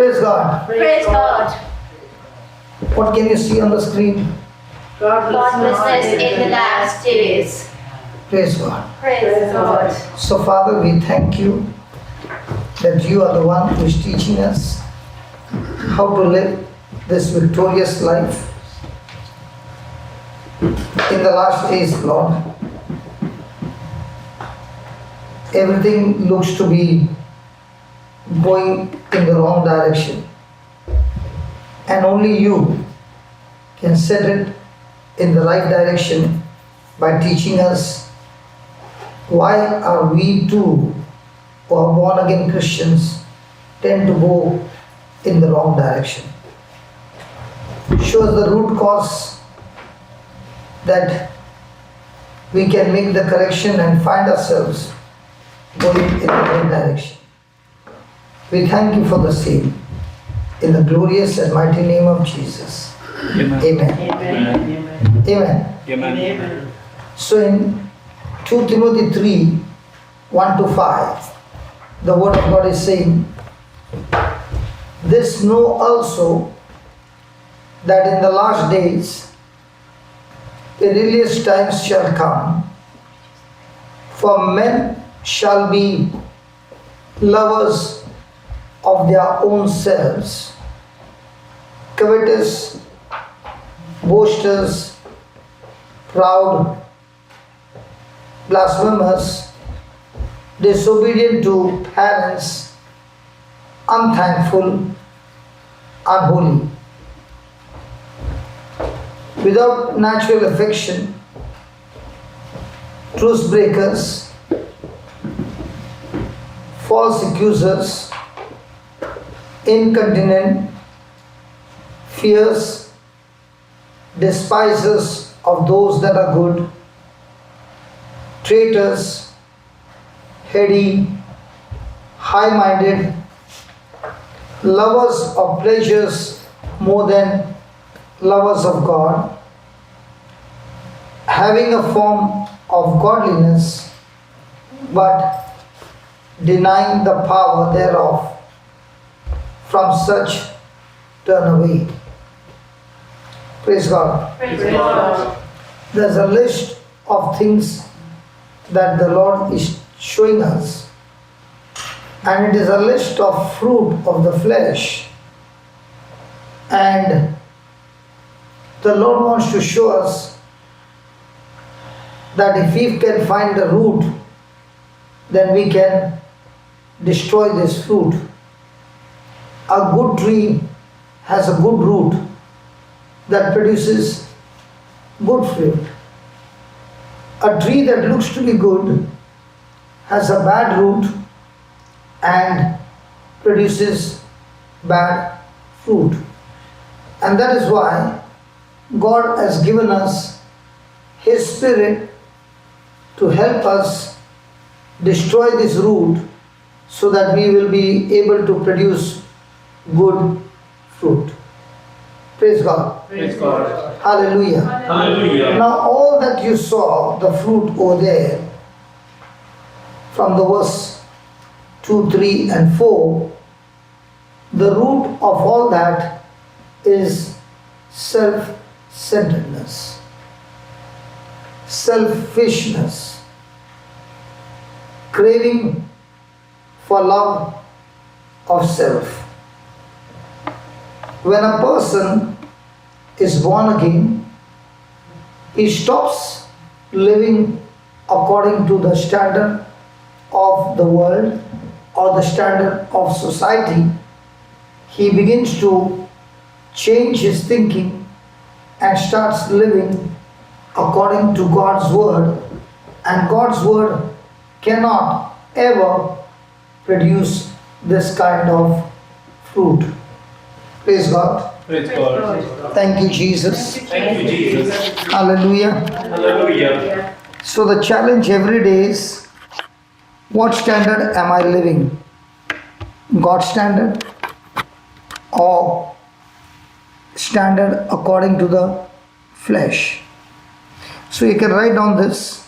Praise God. Praise God. What can you see on the screen? Godlessness in the last days. Praise God. Praise God. So Father, we thank you that you are the one who is teaching us how to live this victorious life in the last days, Lord. Everything looks to be going in the wrong direction, and only you can set it in the right direction by teaching us why are we too, who are born again Christians, tend to go in the wrong direction. Show us the root cause that we can make the correction and find ourselves going in the right direction. We thank you for the same. In the glorious and mighty name of Jesus. Amen. Amen. Amen. Amen. Amen. Amen. So in 2 Timothy 3, 1 to 5, the word of God is saying, this know also that in the last days perilous times shall come, for men shall be lovers of their own selves, covetous, boasters, proud, blasphemous, disobedient to parents, unthankful, unholy, without natural affection, truce breakers, false accusers, incontinent, fierce, despisers of those that are good, traitors, heady, high-minded, lovers of pleasures more than lovers of God, having a form of godliness, but denying the power thereof. From such turn away. Praise God. Praise God. There's a list of things that the Lord is showing us, and it is a list of fruit of the flesh, and the Lord wants to show us that if we can find the root, then we can destroy this fruit. A good tree has a good root that produces good fruit. A tree that looks to be good has a bad root and produces bad fruit. And that is why God has given us His Spirit to help us destroy this root so that we will be able to produce good fruit. Praise God. Praise God. Hallelujah. Hallelujah. Now all that you saw, the fruit over there, from the verse 2, 3 and 4, the root of all that is self-centeredness, selfishness, craving for love of self. When a person is born again, he stops living according to the standard of the world or the standard of society. He begins to change his thinking and starts living according to God's word, and God's word cannot ever produce this kind of fruit. Praise God. Praise God. Thank you, Jesus. Thank you, Jesus. Hallelujah. Hallelujah. So the challenge every day is, what standard am I living? God's standard or standard according to the flesh? So you can write down this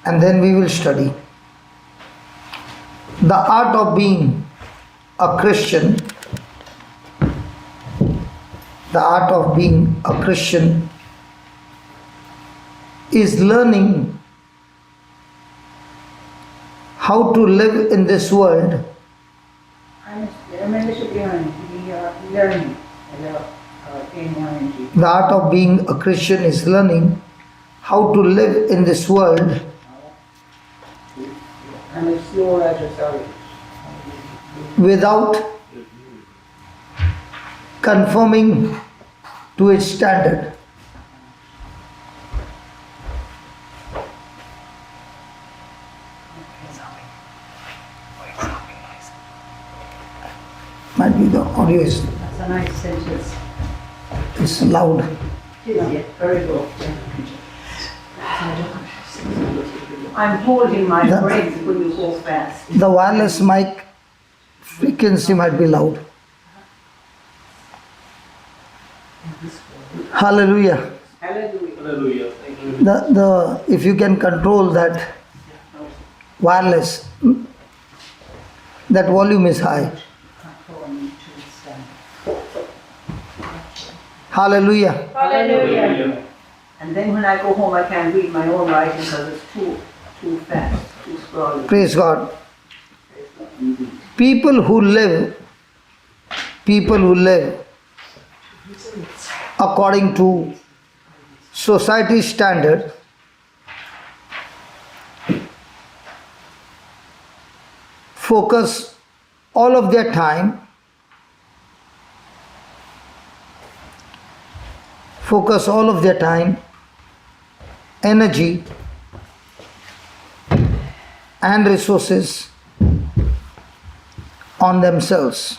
and then we will study. The art of being a Christian the art of being a Christian is learning how to live in this world The art of being a Christian is learning how to live in this world without conforming to its standard. Might be the audio is That's a nice sentence. it's loud. Yeah, very good. I'm holding my The- breath when you go fast. The wireless mic frequency might be loud. Hallelujah. Hallelujah. Hallelujah. Thank you. The if you can control that wireless, that volume is high. Hallelujah. Hallelujah. And then when I go home, I can't read my own writing because it's too fast, too scrolly. Praise God. People who live according to society standard focus all of their time energy and resources on themselves.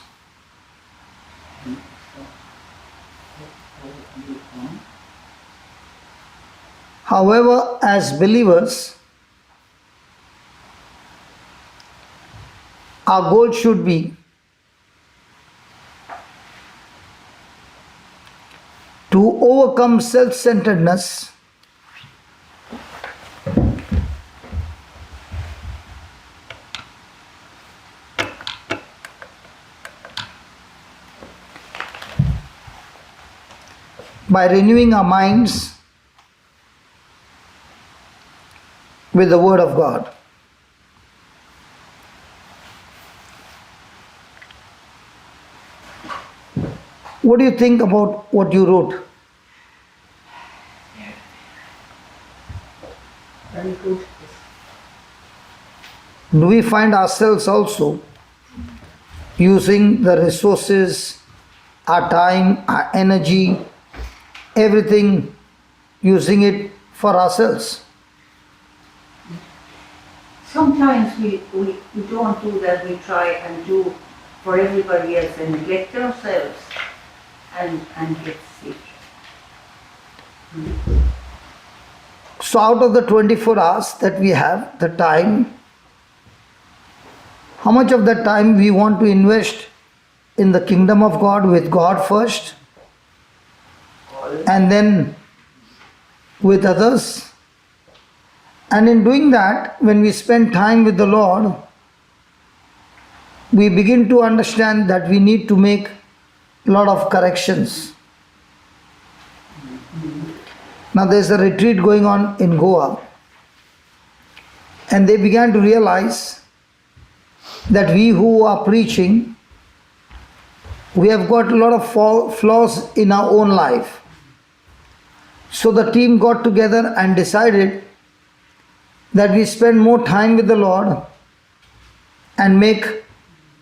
However, as believers, our goal should be to overcome self-centeredness by renewing our minds with the Word of God. What do you think about what you wrote? Very good. Do we find ourselves also using the resources, our time, our energy, everything, using it for ourselves? Sometimes we don't do that, we try and do for everybody else and neglect ourselves and get sick. So out of the 24 hours that we have, the time, how much of that time we want to invest in the kingdom of God with God first and then with others? And in doing that, when we spend time with the Lord, we begin to understand that we need to make a lot of corrections. Now there's a retreat going on in Goa, and they began to realize that we who are preaching, we have got a lot of flaws in our own life. So the team got together and decided that we spend more time with the Lord and make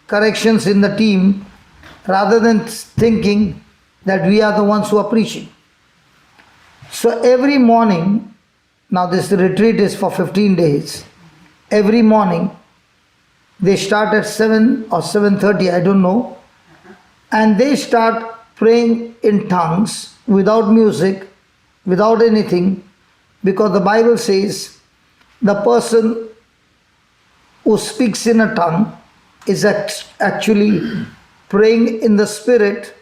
corrections in the team rather than thinking that we are the ones who are preaching. So every morning, now this retreat is for 15 days, every morning they start at 7 or 7:30, I don't know, and they start praying in tongues without music, without anything, because the Bible says the person who speaks in a tongue is actually praying in the Spirit,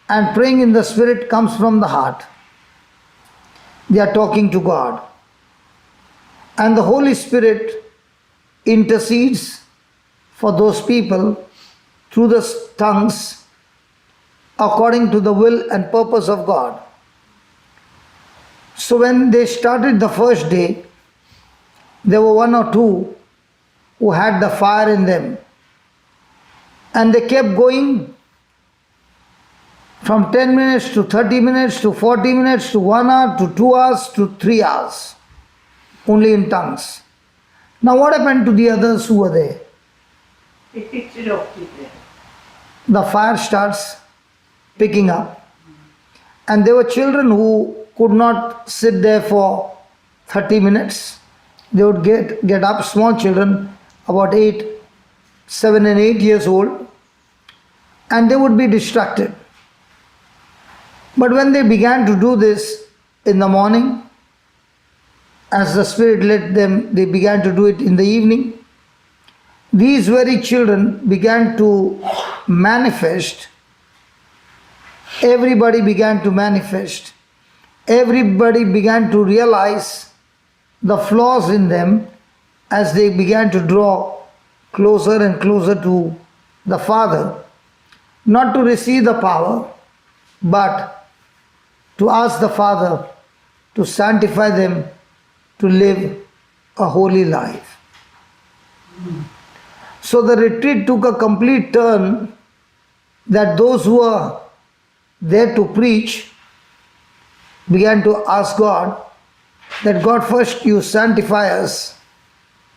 and praying in the Spirit comes from the heart. They are talking to God, and the Holy Spirit intercedes for those people through the tongues according to the will and purpose of God. So when they started the first day, there were one or two who had the fire in them. And they kept going from 10 minutes to 30 minutes to 40 minutes to 1 hour to 2 hours to 3 hours, only in tongues. Now what happened to the others who were there? They picked it up, did they? The fire starts picking up. And there were children who could not sit there for 30 minutes. They would get up, small children, about 7 and 8 years old, and they would be distracted. But when they began to do this in the morning, as the Spirit led them, they began to do it in the evening. These very children began to manifest. Everybody began to manifest. Everybody began to realize the flaws in them as they began to draw closer and closer to the Father, not to receive the power, but to ask the Father to sanctify them, to live a holy life. So the retreat took a complete turn that those who were there to preach began to ask God that God, first you sanctify us,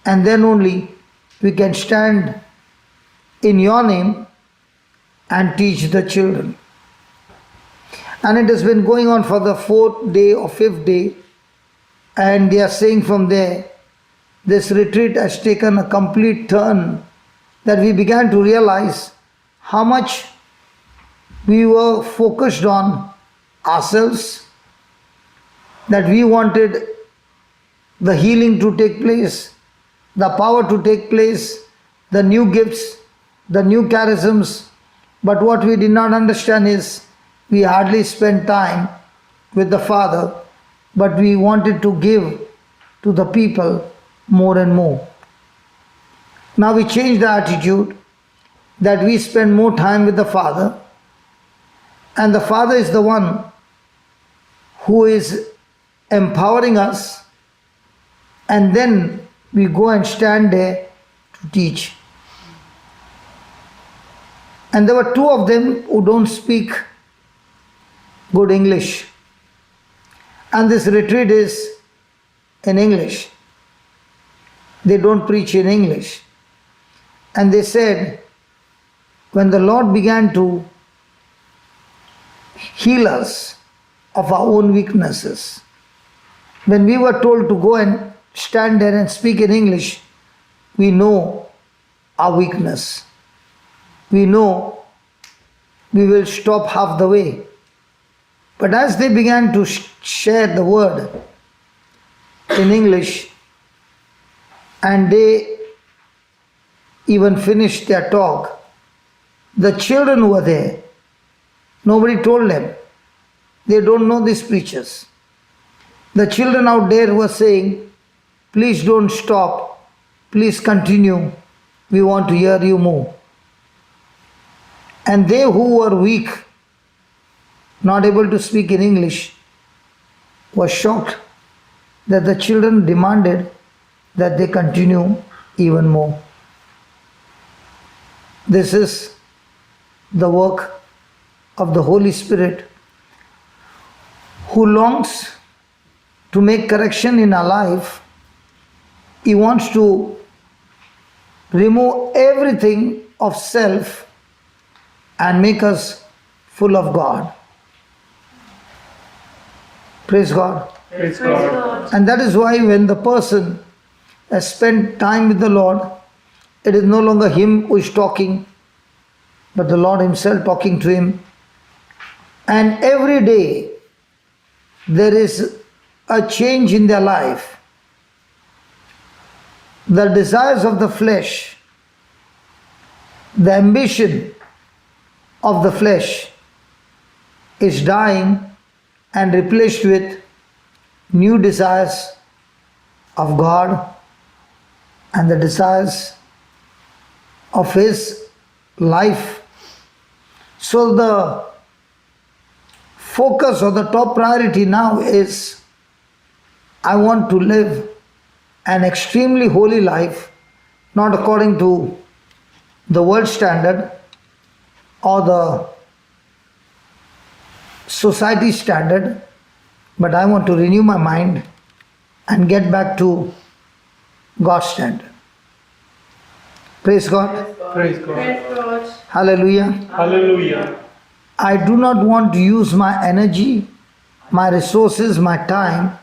and then only we can stand in your name and teach the children. And it has been going on for the 4th day or 5th day, and they are saying from there, this retreat has taken a complete turn, that we began to realize how much we were focused on ourselves, that we wanted the healing to take place, the power to take place, the new gifts, the new charisms. But what we did not understand is we hardly spent time with the Father, but we wanted to give to the people more and more. Now we changed the attitude that we spend more time with the Father, and the Father is the one who is empowering us, and then we go and stand there to teach. And there were 2 of them who don't speak good English, and this retreat is in English. They don't preach in English. And they said, when the Lord began to heal us of our own weaknesses, when we were told to go and stand there and speak in English, we know our weakness. We know we will stop half the way. But as they began to share the word in English, and they even finished their talk, the children who were there, nobody told them. They don't know these preachers. The children out there were saying, please don't stop, please continue, we want to hear you more. And they who were weak, not able to speak in English, were shocked that the children demanded that they continue even more. This is the work of the Holy Spirit, who longs to make correction in our life. He wants to remove everything of self and make us full of God. Praise God. Praise God. And that is why when the person has spent time with the Lord, it is no longer him who is talking, but the Lord himself talking to him. And every day there is a change in their life. The desires of the flesh, the ambition of the flesh is dying and replaced with new desires of God and the desires of His life. So the focus or the top priority now is I want to live an extremely holy life, not according to the world standard or the society standard, but I want to renew my mind and get back to God's standard. Praise God. Praise God. Praise God. Hallelujah. Hallelujah. I do not want to use my energy, my resources, my time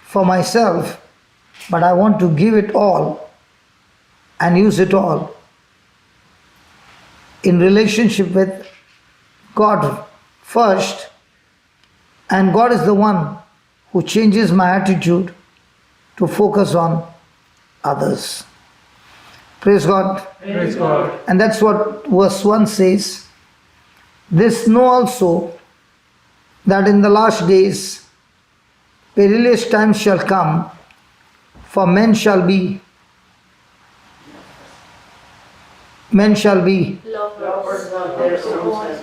for myself, but I want to give it all and use it all in relationship with God first, and God is the one who changes my attitude to focus on others. Praise God. Praise God. And that's what verse 1 says. This know also that in the last days perilous times shall come, for men shall be Lovers of their own.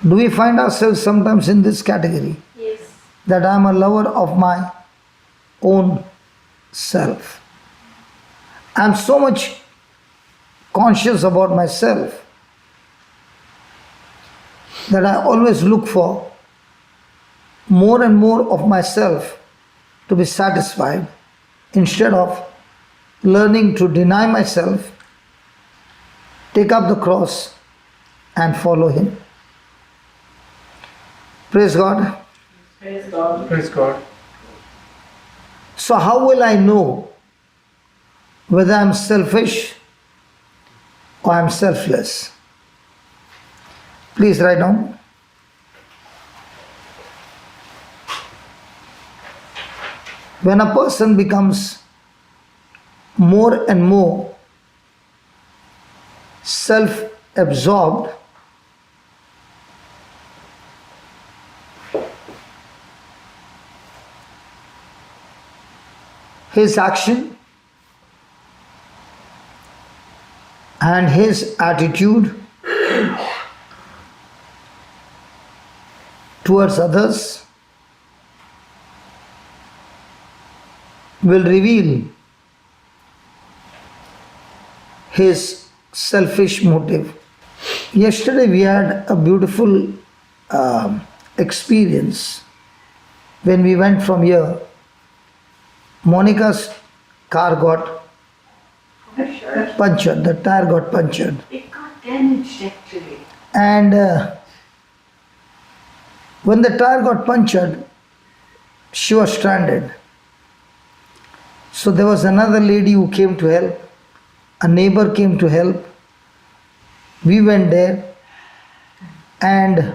Do we find ourselves sometimes in this category? Yes. That I am a lover of my own self. I am so much conscious about myself that I always look for more and more of myself to be satisfied instead of learning to deny myself, take up the cross and follow Him. Praise God. Praise God. Praise God. So how will I know whether I'm selfish or I'm selfless? Please write down. When a person becomes more and more self-absorbed, his action and his attitude towards others will reveal his selfish motive. Yesterday we had a beautiful experience when we went from here. Monica's car got punctured, the tire got punctured. It got damaged actually. And when the tire got punctured, she was stranded. So there was another lady who came to help, a neighbor came to help. We went there, and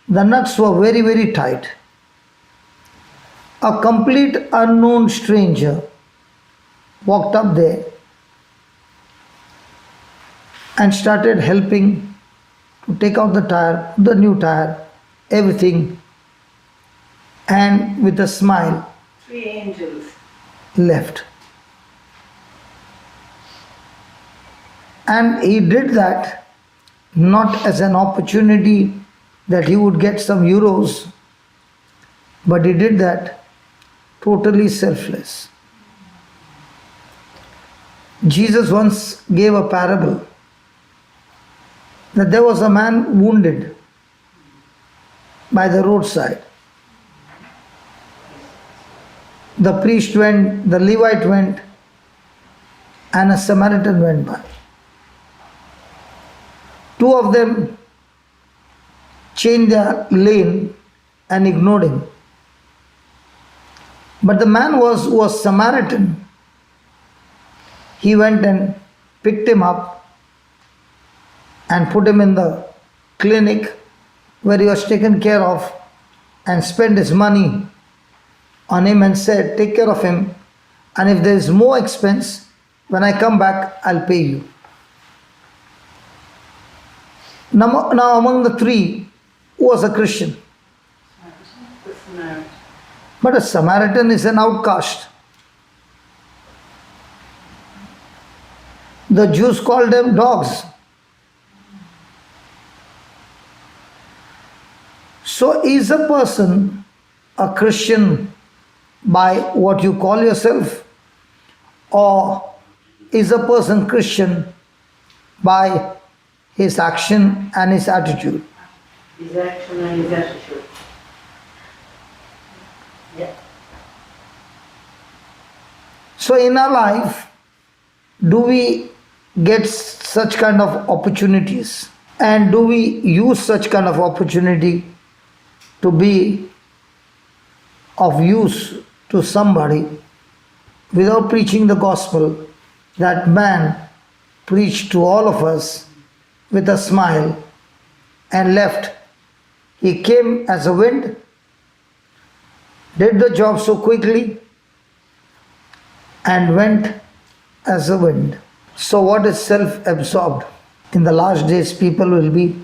the nuts were very, very tight. A complete unknown stranger walked up there and started helping to take out the tire, the new tire, everything, and with a smile 3 angels. left. And he did that not as an opportunity that he would get some euros, but he did that totally selfless. Jesus once gave a parable that there was a man wounded by the roadside. The priest went, the Levite went, and a Samaritan went by. Two of them changed their lane and ignored him. But the man who was Samaritan, he went and picked him up and put him in the clinic where he was taken care of, and spent his money on him and said, take care of him, and if there is more expense, when I come back, I'll pay you. Now among the three, who was a Christian? The Samaritan. But a Samaritan is an outcast. The Jews called them dogs. So is a person a Christian by what you call yourself, or is a person Christian by his action and his attitude? His action and his attitude. Yeah. So in our life, do we get such kind of opportunities, and do we use such kind of opportunity to be of use to somebody without preaching the gospel that man preached to all of us with a smile and left? He came as a wind, did the job so quickly, and went as a wind. So what is self-absorbed? In the last days, people will be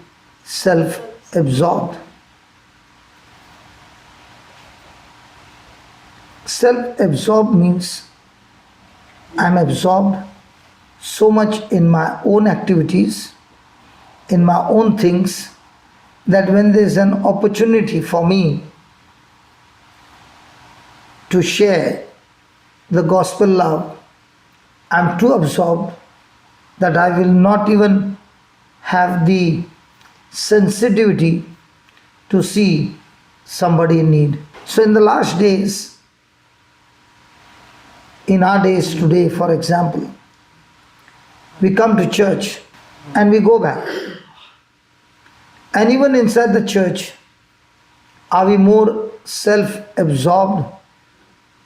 self-absorbed. Self-absorbed means I'm absorbed so much in my own activities, in my own things, that when there is an opportunity for me to share the gospel love, I'm too absorbed that I will not even have the sensitivity to see somebody in need. So in the last days, in our days today, for example, we come to church and we go back. And even inside the church, are we more self-absorbed,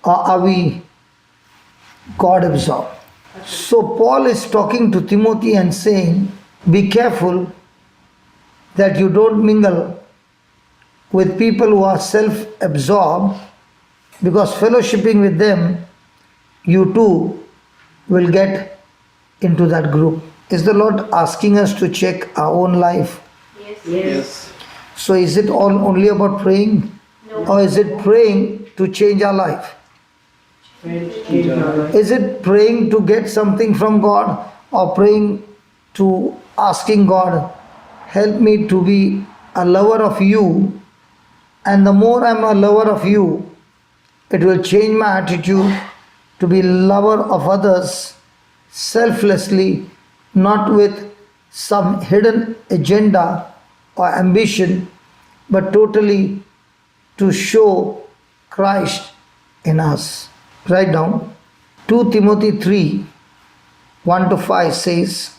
or are we God-absorbed? So Paul is talking to Timothy and saying, be careful that you don't mingle with people who are self-absorbed, because fellowshipping with them, you too will get into that group. Is the Lord asking us to check our own life? Yes. So is it all only about praying? No. Or is it praying to change our life? Is it praying to get something from God, or praying to asking God, help me to be a lover of you, and the more I'm a lover of you, it will change my attitude to be lover of others selflessly, not with some hidden agenda or ambition, but totally to show Christ in us. Write down 2 Timothy 3, 1-5 says,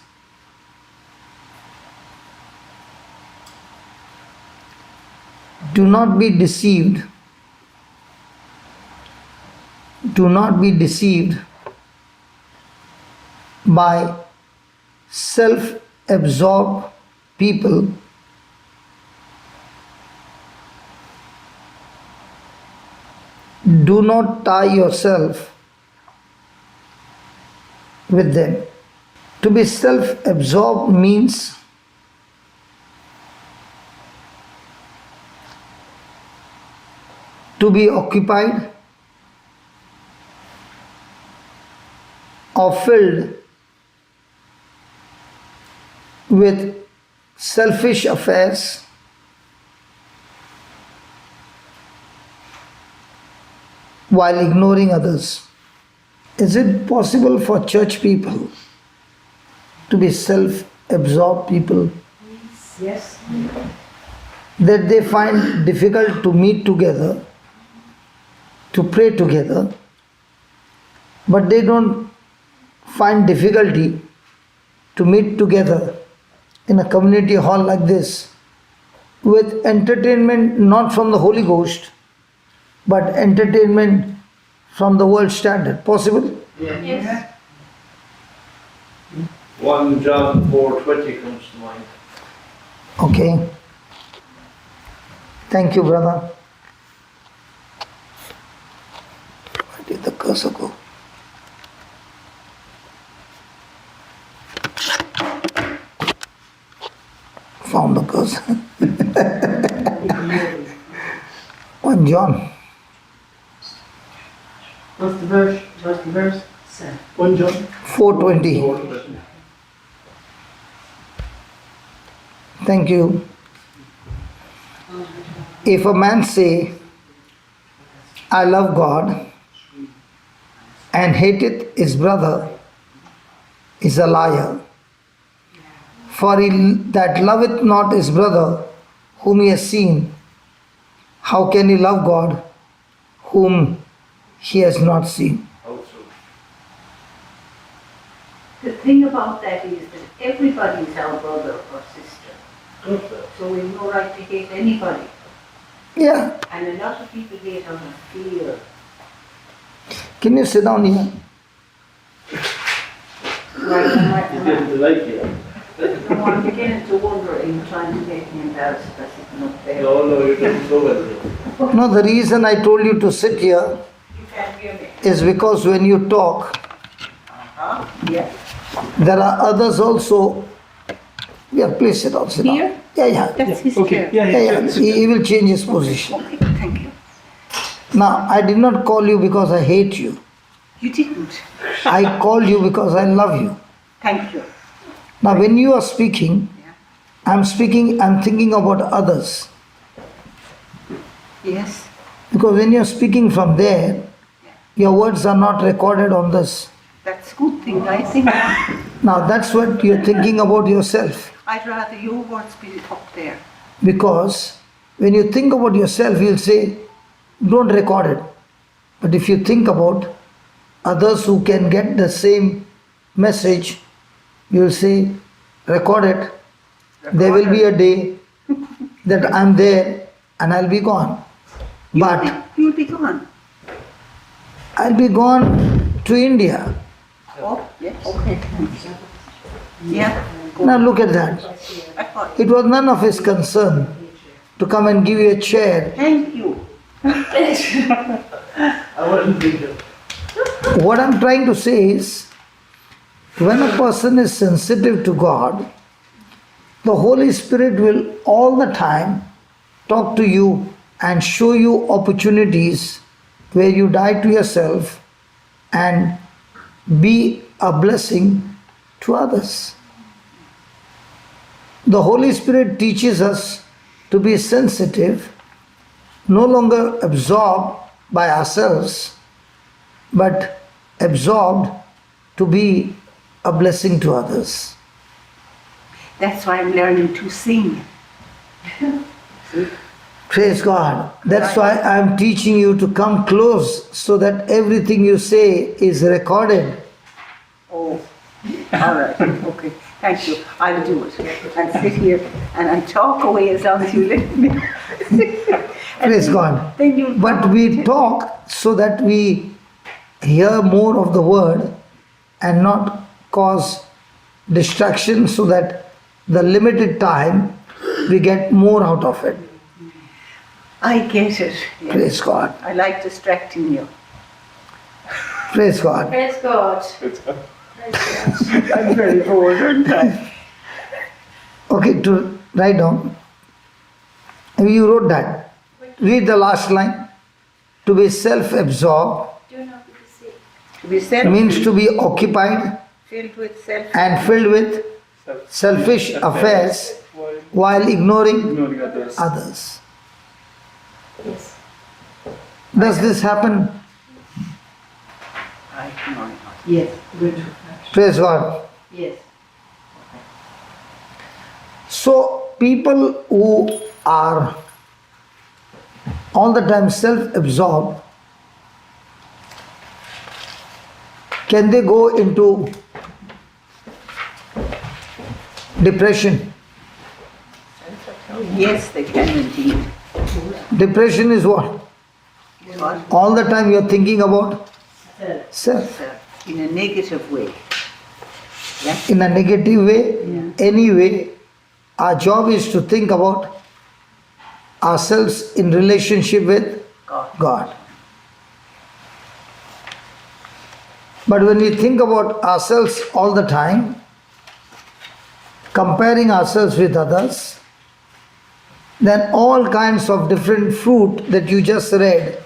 do not be deceived. Do not be deceived by self-absorbed people do not tie yourself with them. To be self-absorbed means to be occupied or filled with selfish affairs, while ignoring others. Is it possible for church people to be self-absorbed people? Yes. That they find difficult to meet together, to pray together, but they don't find difficulty to meet together in a community hall like this with entertainment not from the Holy Ghost, but entertainment from the world standard. Possible? Yes. 1 John 4:20 comes to mind. Okay. Thank you, brother. Where did the cursor go? Found the cursor. 1 John. What's the verse? What's the verse? 1 John 4:20. 4:20. Thank you. If a man say, I love God and hateth his brother, is a liar. For he that loveth not his brother whom he has seen, how can he love God whom he has not seen? The thing about that is that everybody is our brother or sister. So we have no right to hate anybody. Yeah. And a lot of people hate out of fear. Can you sit down here? Right, You didn't like it. no, I'm beginning to wonder, are you trying to get me embarrassed by sitting up there? No, you didn't go well. No, the reason I told you to sit here You can't hear me. is because when you talk, Huh? Yeah. there are others also. Yeah, please sit down, sit down. Here? Yeah, yeah. That's his Okay, chair. Yeah, yeah. He will change his position. Okay, thank you. Now, I did not call you because I hate you. You didn't. I called you because I love you. Thank you. Now, when you are speaking, I'm thinking about others. Yes. Because when you're speaking from there, your words are not recorded on this. That's a good thing, I think. Now, that's what you're thinking about yourself. I'd rather your words be up there. Because when you think about yourself, you'll say, don't record it. But if you think about others who can get the same message, you'll say, record it. There will be a day that I'm there and I'll be gone. But You'll be gone. I'll be gone to India. Oh, yes. Okay. Yeah. Now look at that. I thought, It was none of his concern to come and give you a chair. thank you. I wasn't thinking. What I'm trying to say is, when a person is sensitive to God, the Holy Spirit will all the time talk to you and show you opportunities where you die to yourself and be a blessing to others. The Holy Spirit teaches us to be sensitive, no longer absorbed by ourselves, but absorbed to be a blessing to others. That's why I'm learning to sing. Praise God. That's why I'm teaching you to come close so that everything you say is recorded. Oh, all right. Okay. Thank you. I'll do it. I'll sit here and I'll talk away as long as you let me. Praise God. Then you. But we talk so that we hear more of the word and not cause distraction, so that the limited time we get more out of it. I get it. Yes. Praise God. I like distracting you. Praise God. Praise God. I'm very bored, aren't I? Okay, to write down. You wrote that. Read the last line. To be self-absorbed Do not be deceived. To be self means to be occupied filled with self. and filled with selfish affairs while ignoring others. Yes. Does this happen? I know. Yes, good. Praise God. Yes. So, people who are all the time self-absorbed, can they go into depression? Yes, they can indeed. Depression is what? What? All the time you're thinking about self. In a negative way. Yeah? In a negative way, Yeah. anyway, our job is to think about ourselves in relationship with God. God. But when we think about ourselves all the time, comparing ourselves with others, then all kinds of different fruit that you just read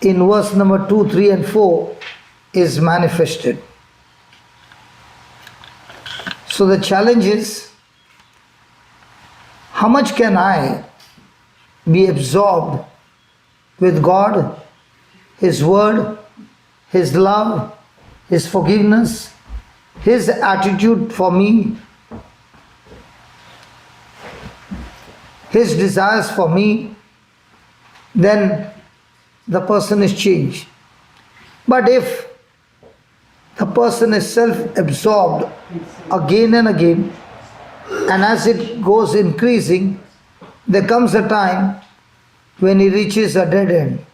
in verse number 2, 3 and 4 is manifested. So the challenge is, how much can I be absorbed with God, His Word, His love, His forgiveness, His attitude for me, His desires for me, then the person is changed. But if the person is self-absorbed again and again, and as it goes increasing, there comes a time when he reaches a dead end.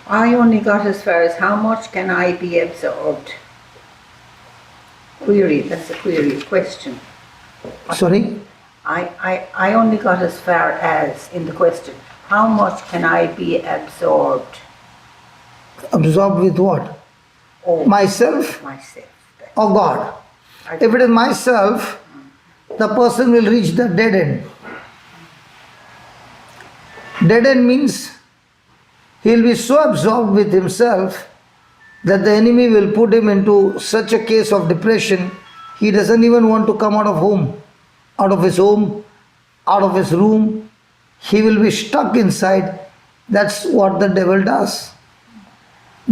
I only got as far as how much can I be absorbed? Query, that's a query, question. Sorry? I only got as far as in the question, how much can I be absorbed? Absorbed with what? Oh, Myself myself. or God? If it is myself, the person will reach the dead end. Dead end means he will be so absorbed with himself that the enemy will put him into such a case of depression, he doesn't even want to come out of home, out of his home, out of his room. He will be stuck inside. That's what the devil does.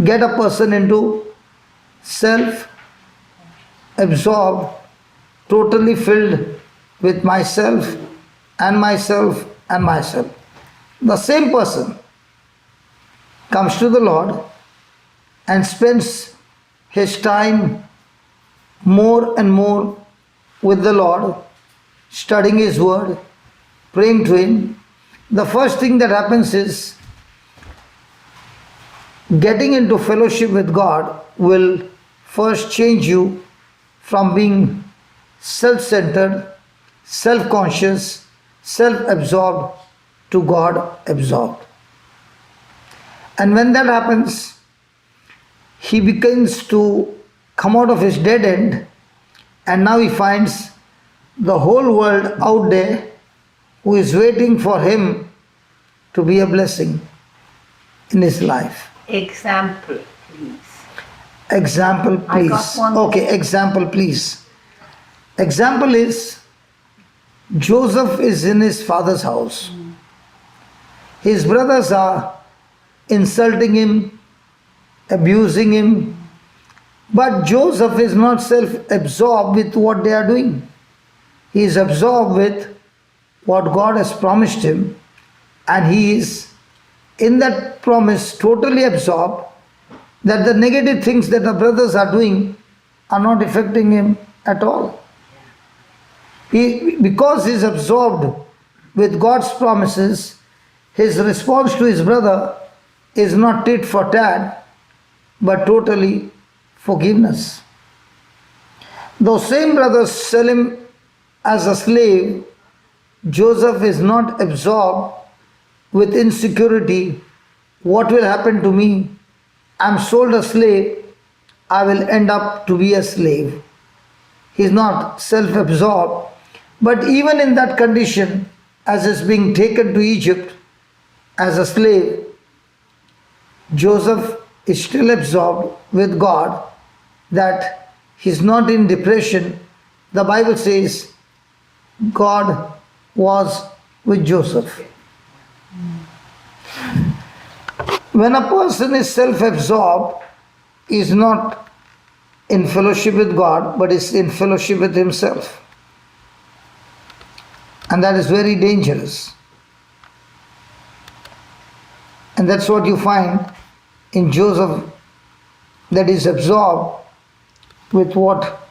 Get a person into self-absorbed, totally filled with myself and myself and myself. The same person comes to the Lord and spends his time more and more with the Lord, studying His Word, praying to Him. The first thing that happens is getting into fellowship with God will first change you from being self-centered, self-conscious, self-absorbed to God-absorbed. And when that happens, he begins to come out of his dead end, and now he finds the whole world out there who is waiting for him to be a blessing in his life. Example, please. Example, I got please. one. Okay, example, please. Example is Joseph is in his father's house. His brothers are insulting him, abusing him, but Joseph is not self-absorbed with what they are doing. He is absorbed with what God has promised him, and he is in that promise totally absorbed, that the negative things that the brothers are doing are not affecting him at all. Because he is absorbed with God's promises, his response to his brother is not tit for tat, but totally forgiveness. Those same brothers sell him as a slave. Joseph is not absorbed with insecurity. What will happen to me? I'm sold a slave. I will end up to be a slave. He's not self-absorbed. But even in that condition, as is being taken to Egypt as a slave, Joseph is still absorbed with God, that he's not in depression. The Bible says God was with Joseph. When a person is self-absorbed, he is not in fellowship with God, but is in fellowship with himself. And that is very dangerous. And that's what you find in Joseph, that is absorbed with what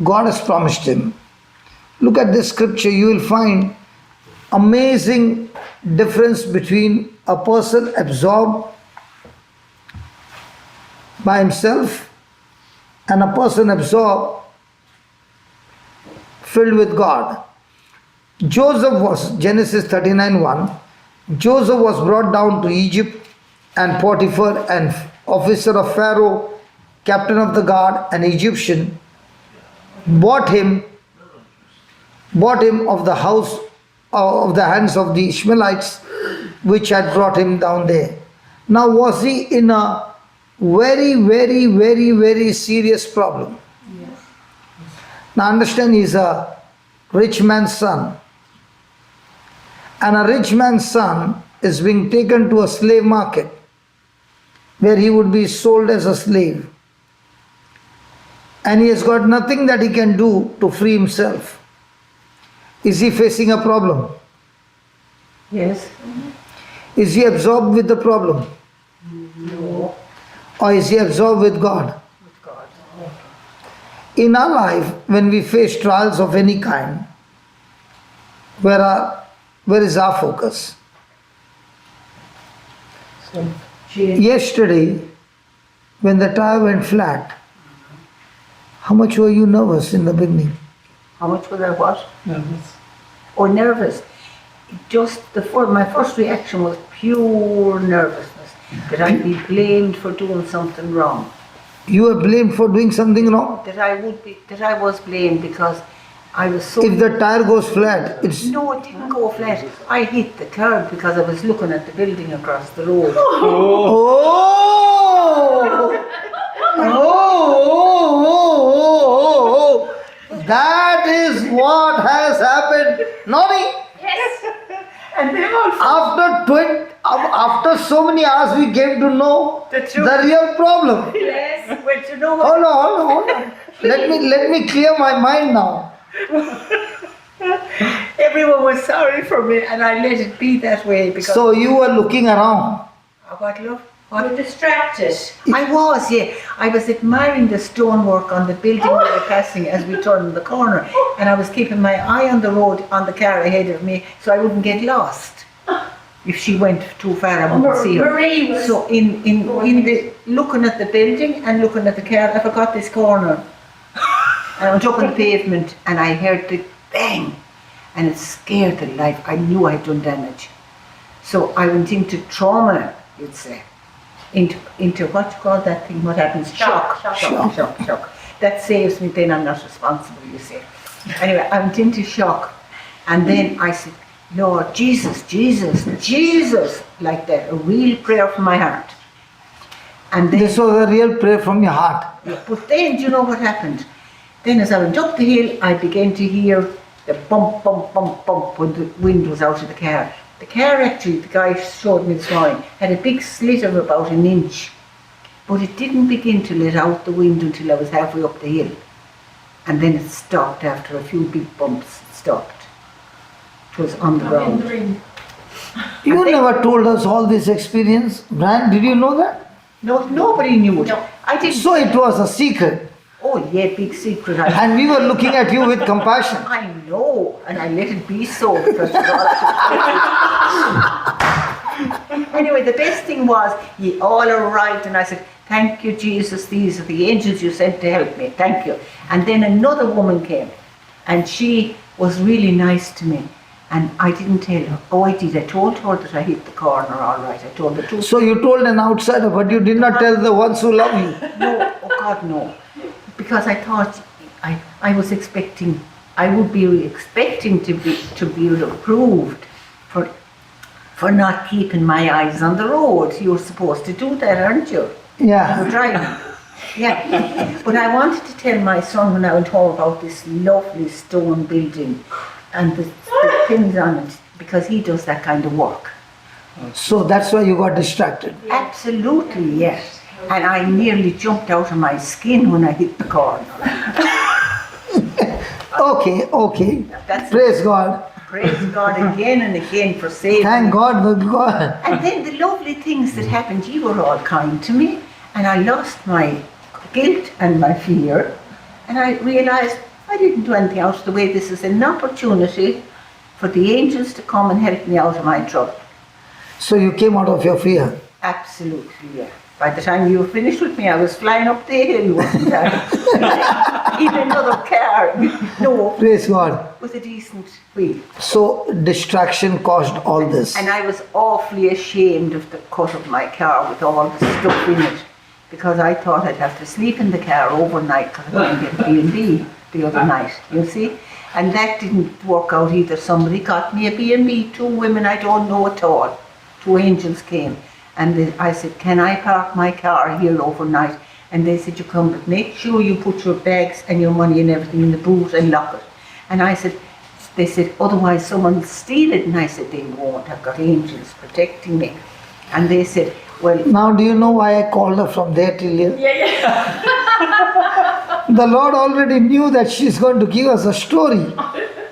God has promised him. Look at this scripture, you will find amazing difference between a person absorbed by himself and a person absorbed, filled with God. Joseph was, Genesis 39:1, Joseph was brought down to Egypt, and Potiphar, an officer of Pharaoh, captain of the guard, an Egyptian, bought him of the house of the hands of the Ishmaelites, which had brought him down there. Now, was he in a very serious problem? Yes. Now understand, he's a rich man's son. and a rich man's son is being taken to a slave market where he would be sold as a slave, and he has got nothing that he can do to free himself. Is he facing a problem? Yes. Is he absorbed with the problem? No. Or is he absorbed with God? With God. In our life, when we face trials of any kind, where is our focus? So, change. Yesterday, when the tire went flat, how much were you nervous in the beginning? How much was I what? Nervous. Or nervous. My first reaction was pure nervousness, that I'd be blamed for doing something wrong. You were blamed for doing something wrong? That I was blamed because I was so... If the tire goes flat, it's... No, it didn't go flat. I hit the curb because I was looking at the building across the road. Oh! That is what has happened. Noni, Yes. And then also, after so many hours we came to know The truth. the real problem. Yes. well, you know what? Hold on. Let me clear my mind now. Everyone was sorry for me and I let it be that way because... So you were looking around. What, love? You're distracted. I was, yeah. I was admiring the stonework on the building we were passing as we turned the corner, and I was keeping my eye on the road, on the car ahead of me, so I wouldn't get lost. If she went too far, I wouldn't see her. Marie was. So in the looking at the building and looking at the car, I forgot this corner. And I went up on the pavement and I heard the bang, and it scared the life. I knew I'd done damage. So I went into trauma, you'd say. Into what you call that thing, what happens? Shock. Shock. That saves me, then I'm not responsible, you see. Anyway, I went into shock, and then I said, Lord, Jesus, like that, a real prayer from my heart. And then, This was a real prayer from your heart. but then, do you know what happened? Then as I went up the hill, I began to hear the bump when the wind was out of the car. The car actually, the guy showed me this morning, had a big slit of about an inch, but it didn't begin to let out the wind until I was halfway up the hill. And then it stopped after a few big bumps, it stopped. It was on the ground. You never told us all this experience. Brian, did you know that? No, nobody knew it. No. I didn't. So it was a secret. Oh yeah, big secret. And we were looking at you with compassion. I know, and I let it be so because anyway, the best thing was, ye all arrived, and I said, thank you, Jesus, these are the angels you sent to help me, thank you. And then another woman came, and she was really nice to me, and I didn't tell her. Oh, I did, I told her that I hit the corner, all right, I told the truth. So you told an outsider, but you did not tell the ones who love you. No, oh God, no. Because I thought I was expecting, I would be expecting to be reproved for not keeping my eyes on the road. You're supposed to do that, aren't you? Yeah. You're driving. Yeah. But I wanted to tell my son when I went home about this lovely stone building and the things on it, because he does that kind of work. So that's why you got distracted. Absolutely, yes. And I nearly jumped out of my skin when I hit the corner. Okay. That's Praise God. Praise God again and again for saving Thank me. God. God. And then the lovely things that happened, you were all kind to me, and I lost my guilt and my fear, and I realised I didn't do anything out of the way. This is an opportunity for the angels to come and help me out of my trouble. So you came out of your fear. Absolutely, yeah. By the time you were finished with me, I was flying up the hill, wasn't I? In another car. No, Praise God. with a decent wheel. So distraction caused all this. And I was awfully ashamed of the cut of my car with all the stuff in it, because I thought I'd have to sleep in the car overnight because I couldn't get B&B the other night, you see. And that didn't work out either. Somebody got me a B&B, two women I don't know at all. Two angels came. And I said, can I park my car here overnight? And they said, you come, but make sure you put your bags and your money and everything in the boot and lock it. And I said, they said, otherwise someone will steal it. And I said, they won't. I've got angels protecting me. And they said, well, Now, do you know why I called her from there till here? The Lord already knew that she's going to give us a story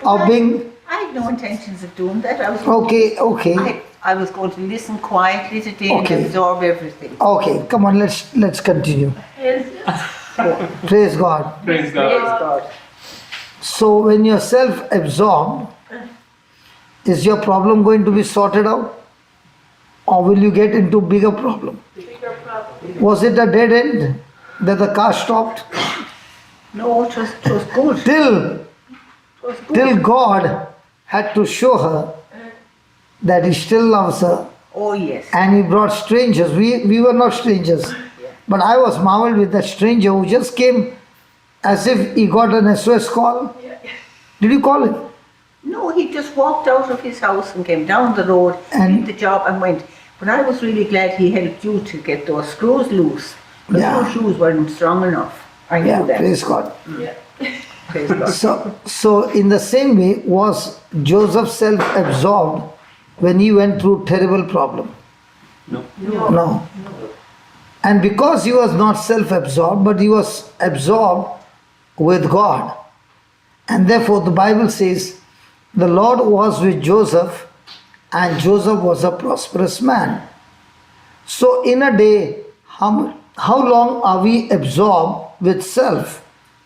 of being. I had no intentions of doing that. I was Okay. I was going to listen quietly today Okay. and absorb everything. Okay, come on, let's continue. Praise God. Praise Praise God. God. So when you're self-absorbed, is your problem going to be sorted out? Or will you get into bigger problem? Was it a dead end that the car stopped? No, it was good. Till It was good. God had to show her that He still loves her, Oh, yes. and He brought strangers. We were not strangers, but I was marveled with that stranger who just came as if he got an SOS call. Did you call him? No, he just walked out of his house and came down the road, And- did the job and went. But I was really glad he helped you to get those screws loose. Because Yeah. your shoes weren't strong enough. I knew Yeah, that. praise God. Praise God. So in the same way, was Joseph self-absorbed when he went through terrible problem? No. And because he was not self-absorbed, but he was absorbed with God. And therefore the Bible says the Lord was with Joseph, and Joseph was a prosperous man. So in a day, how long are we absorbed with self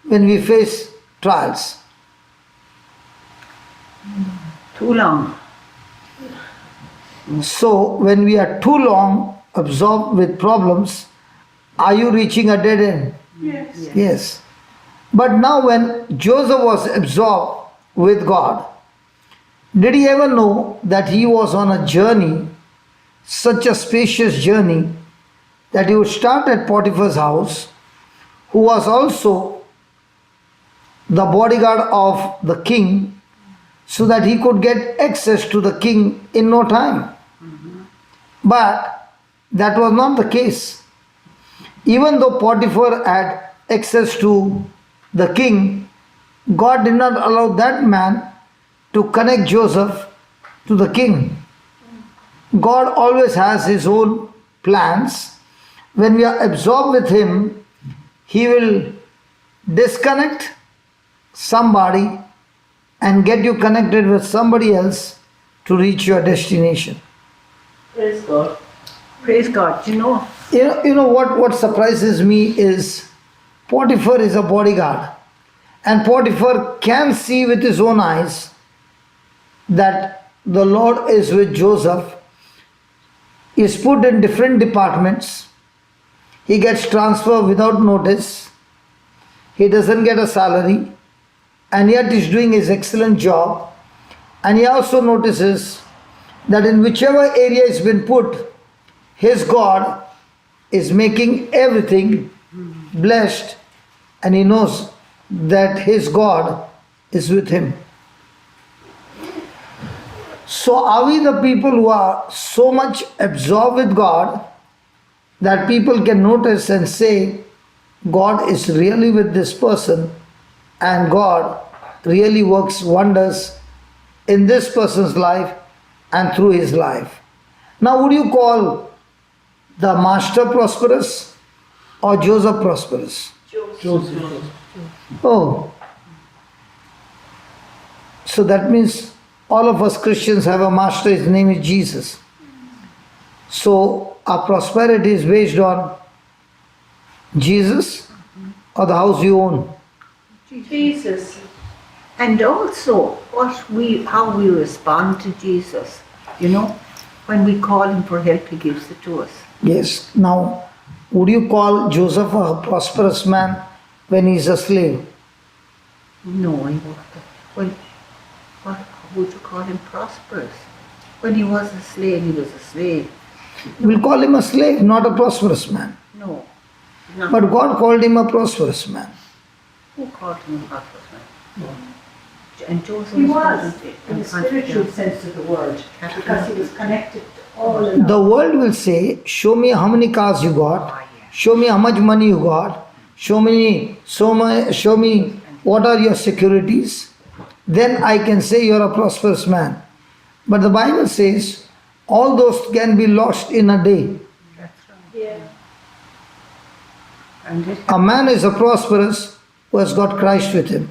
when we face trials? Too long. So when we are too long absorbed with problems, are you reaching a dead end? Yes. But now when Joseph was absorbed with God, did he ever know that he was on a journey, such a spacious journey, that he would start at Potiphar's house, who was also the bodyguard of the king, so that he could get access to the king in no time? But that was not the case. Even though Potiphar had access to the king, God did not allow that man to connect Joseph to the king. God always has His own plans. When we are absorbed with Him, He will disconnect somebody and get you connected with somebody else to reach your destination. Praise God. Praise God. You know, You know what surprises me is Potiphar is a bodyguard, and Potiphar can see with his own eyes that the Lord is with Joseph. He is put in different departments. He gets transferred without notice. He doesn't get a salary, and yet he's doing his excellent job. And he also notices that in whichever area he's been put, his God is making everything blessed, and he knows that his God is with him. So are we the people who are so much absorbed with God that people can notice and say, God is really with this person, and God really works wonders in this person's life and through his life? Now, would you call the master prosperous or Joseph prosperous? Oh, so that means all of us Christians have a master, his name is Jesus. So our prosperity is based on Jesus or the house you own. Jesus. and also how we respond to Jesus. You know, when we call Him for help, He gives it to us. Yes. Now, would you call Joseph a prosperous man when he's a slave? No, he wasn't. Well, what would you call him prosperous? When he was a slave, he was a slave. We'll call him a slave, not a prosperous man. No. No. But God called him a prosperous man. Who called him a prosperous man? And Joseph He was, wasn't in the confident. spiritual sense of the word, because he was connected all along. The world will say, show me how many cars you got, show me how much money you got, show me what are your securities. then I can say you're a prosperous man. But the Bible says all those can be lost in a day. Yeah. And it, A man is a prosperous who has got Christ with him.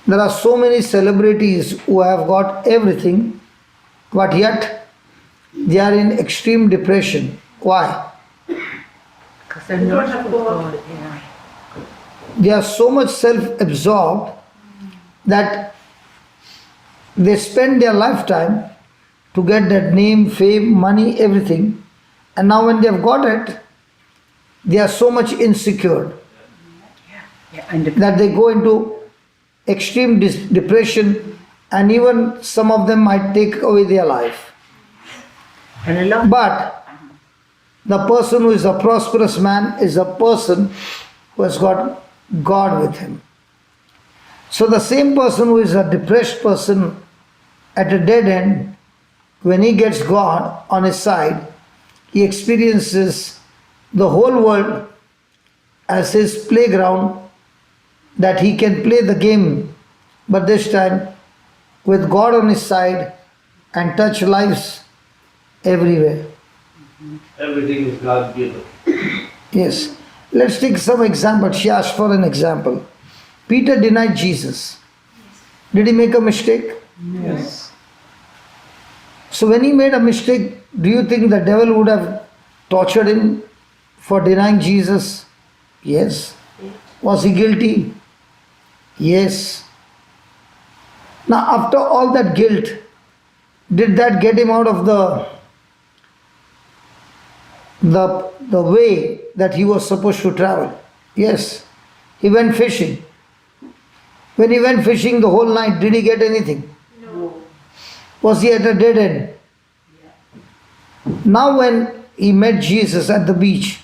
There are so many celebrities who have got everything, but yet they are in extreme depression. Why? because they're They don't not have with God. God. Yeah. They are so much self-absorbed that they spend their lifetime to get that name, fame, money, everything. And now when they have got it, they are so much insecure Yeah, and the, that they go into extreme depression, and even some of them might take away their life. and a lot. But the person who is a prosperous man is a person who has got God with him. So the same person who is a depressed person at a dead end, when he gets God on his side, he experiences the whole world as his playground, that he can play the game, but this time with God on his side, and touch lives everywhere. Everything is God given. Yes. Let's take some example. She asked for an example. Peter denied Jesus. Did he make a mistake? Yes. So when he made a mistake, do you think the devil would have tortured him for denying Jesus? Yes. Was he guilty? Yes. Now after all that guilt, did that get him out of the way that he was supposed to travel? Yes. He went fishing. When he went fishing the whole night, did he get anything? No. Was he at a dead end? Now when he met Jesus at the beach,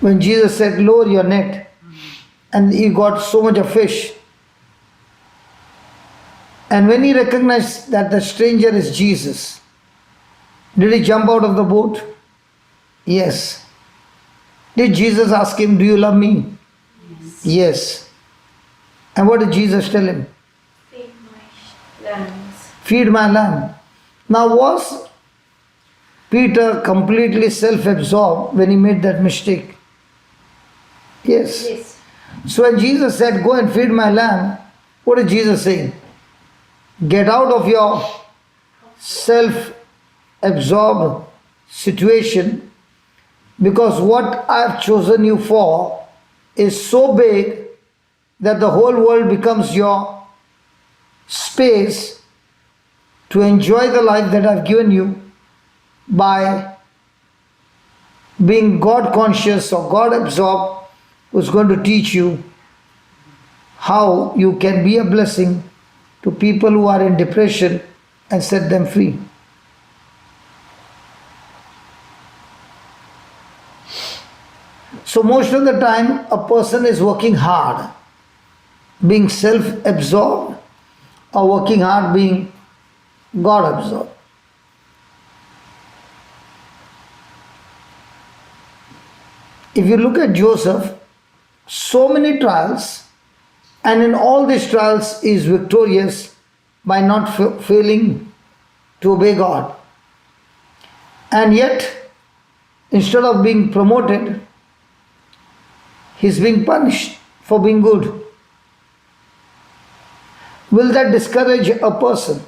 when Jesus said, lower your net, and he got so much of fish, and when he recognized that the stranger is Jesus, did he jump out of the boat? Yes. Did Jesus ask him, do you love me? Yes. And what did Jesus tell him? Feed my lambs. Feed my lamb. Now was Peter completely self-absorbed when he made that mistake? Yes. Yes. So when Jesus said, go and feed my lamb, what is Jesus saying? Get out of your self-absorbed situation, because what I have chosen you for is so big that the whole world becomes your space to enjoy the life that I've given you by being God conscious or God absorbed, who's going to teach you how you can be a blessing to people who are in depression and set them free. So most of the time a person is working hard, being self-absorbed, or working hard being God-absorbed. If you look at Joseph, so many trials, and in all these trials he is victorious by not failing to obey God. And yet, instead of being promoted, he is being punished for being good. Will that discourage a person?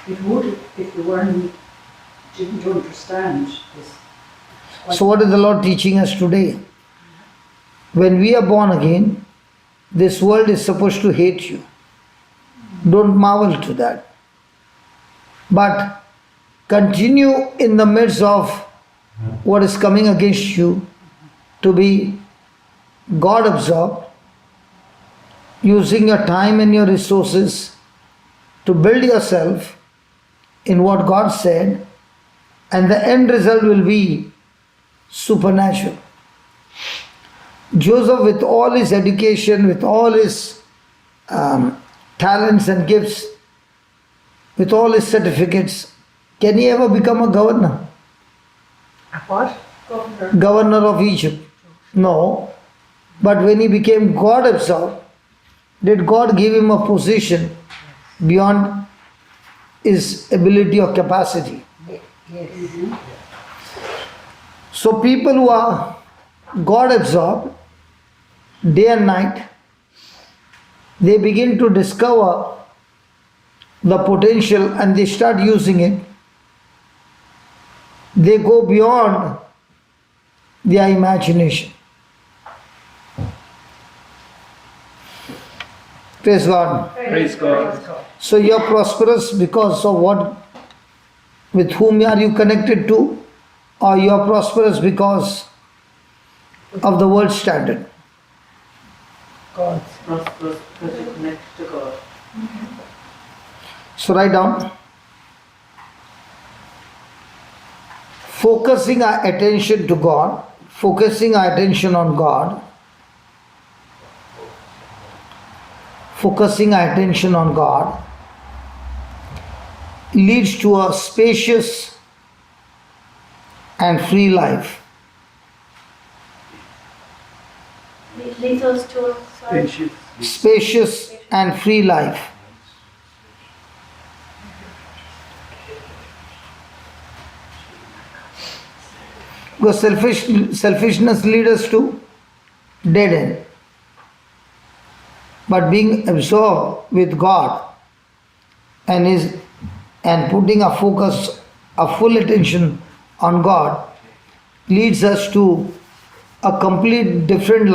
It would if the one didn't understand this. So what is the Lord teaching us today? When we are born again, this world is supposed to hate you. Don't marvel to that. But continue in the midst of what is coming against you to be God absorbed, using your time and your resources to build yourself in what God said, and the end result will be supernatural. Joseph, with all his education, with all his talents and gifts, with all his certificates, can he ever become a governor? A what? Governor. Governor of Egypt? No. But when he became God absorbed, did God give him a position beyond his ability or capacity? Yes. So people who are God absorbed, day and night, they begin to discover the potential and they start using it. They go beyond their imagination. Praise God. Praise God. So you are prosperous because of what, with whom are you connected to, or you are prosperous because of the world standard. God. Prosperous because you connect to God. So write down. Focusing our attention to God, focusing our attention on God, focusing our attention on God leads to a spacious and free life. Leads us to, sorry. Spacious and free life. Because selfishness leads us to dead end. But being absorbed with God and putting a focus, a full attention on God leads us to a complete different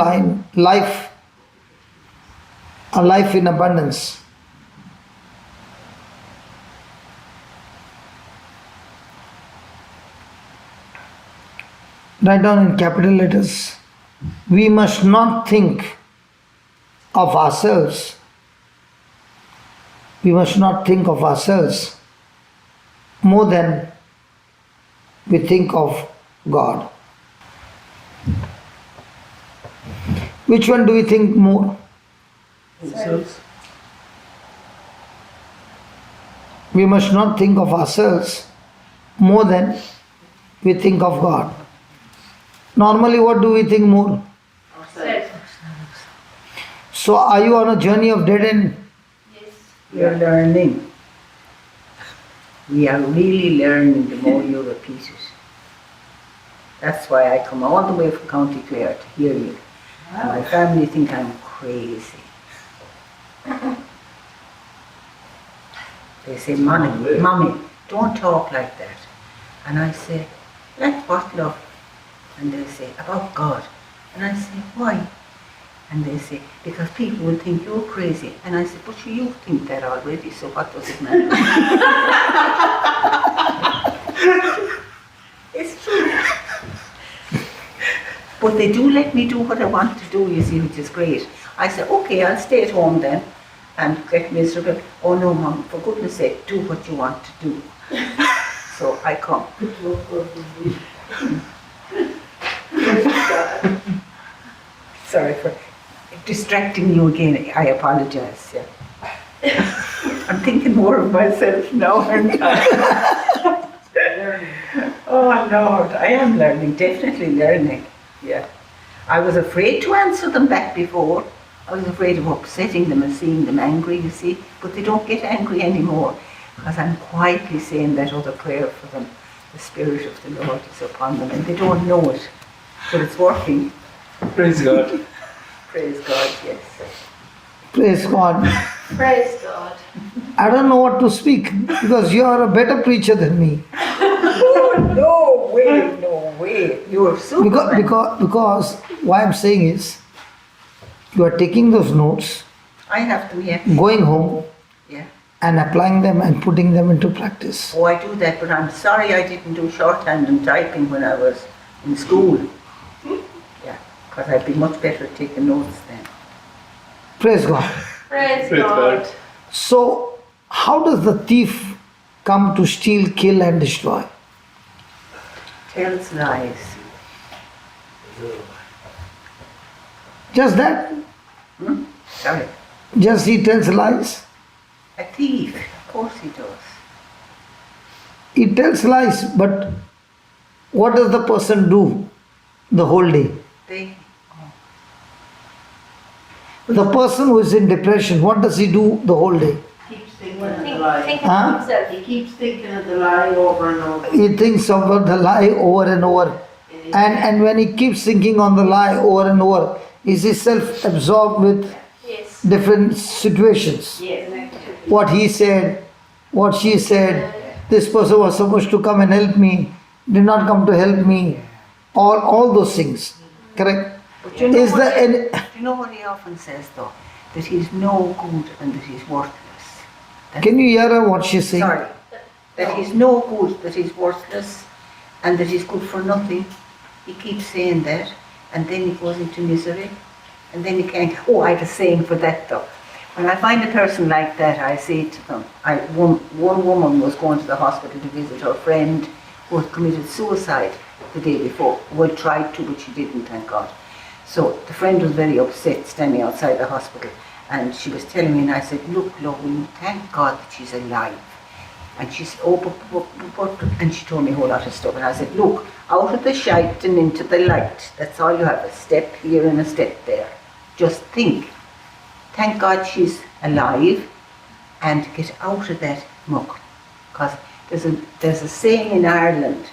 life, a life in abundance. Write down in capital letters. We must not think of ourselves. We must not think of ourselves more than we think of God. Which one do we think more? Themselves. We must not think of ourselves more than we think of God. Normally, what do we think more? Self. So, are you on a journey of dead end? Yes. We are learning. We are really learning the more you repeat it. That's why I come all the way from County Clare to hear you. And my family think I'm crazy. They say, Mommy, don't talk like that. And I say, like what, love? And they say, about God. And I say, why? And they say, because people will think you're crazy. And I say, but you think that already, so what does it matter? It's true. But they do let me do what I want to do, you see, which is great. I say, okay, I'll stay at home then and get miserable. Oh no, Mom, for goodness sake, do what you want to do. So I come. Sorry for distracting you again. I apologize. Yeah. I'm thinking more of myself now, aren't I? Oh Lord, I am learning, definitely learning. Yeah. I was afraid to answer them back before. I was afraid of upsetting them and seeing them angry, you see. But they don't get angry anymore because I'm quietly saying that other prayer for them. The Spirit of the Lord is upon them and they don't know it. But it's working. Praise God. Praise God, yes. Praise God. Praise God. I don't know what to speak because you are a better preacher than me. Oh, no way, no way. You're super. Because why I'm saying is, you are taking those notes, I have to, yeah. going home Yeah. and applying them and putting them into practice. Oh, I do that, but I'm sorry I didn't do shorthand and typing when I was in school. Yeah, because I'd be much better at taking notes then. Praise God. Praise Praise God. God. So, how does the thief come to steal, kill, and destroy? Tells lies. Just that? Sorry. Just he tells lies? A thief, of course he does. He tells lies, but what does the person do the whole day? They, The person who is in depression, what does he do the whole day? Keeps thinking of the lie. Thinking Huh? of himself. He keeps thinking of the lie over and over. He thinks about the lie over and over. And when he keeps thinking on the lie over and over, is he self-absorbed with Yes. different situations? Yes. What he said, what she said, this person was supposed to come and help me, did not come to help me, all those things. Correct? But you know, Is what there any, you know what he often says though? That he's no good and that he's worthless. can you hear her what she's saying? Sorry. That he's no good, that he's worthless and that he's good for nothing. He keeps saying that and then he goes into misery and then he can't. Oh, I have a saying for that though. When I find a person like that, I say to them, one woman was going to the hospital to visit her friend who had committed suicide the day before. Well, tried to, but she didn't, thank God. So the friend was very upset standing outside the hospital and she was telling me, and I said, look, Lowen, thank God that she's alive. And she said, oh, but, and she told me a whole lot of stuff. And I said, look, out of the shite and into the light. That's all you have, a step here and a step there. Just think. Thank God she's alive and get out of that muck. Because there's a saying in Ireland,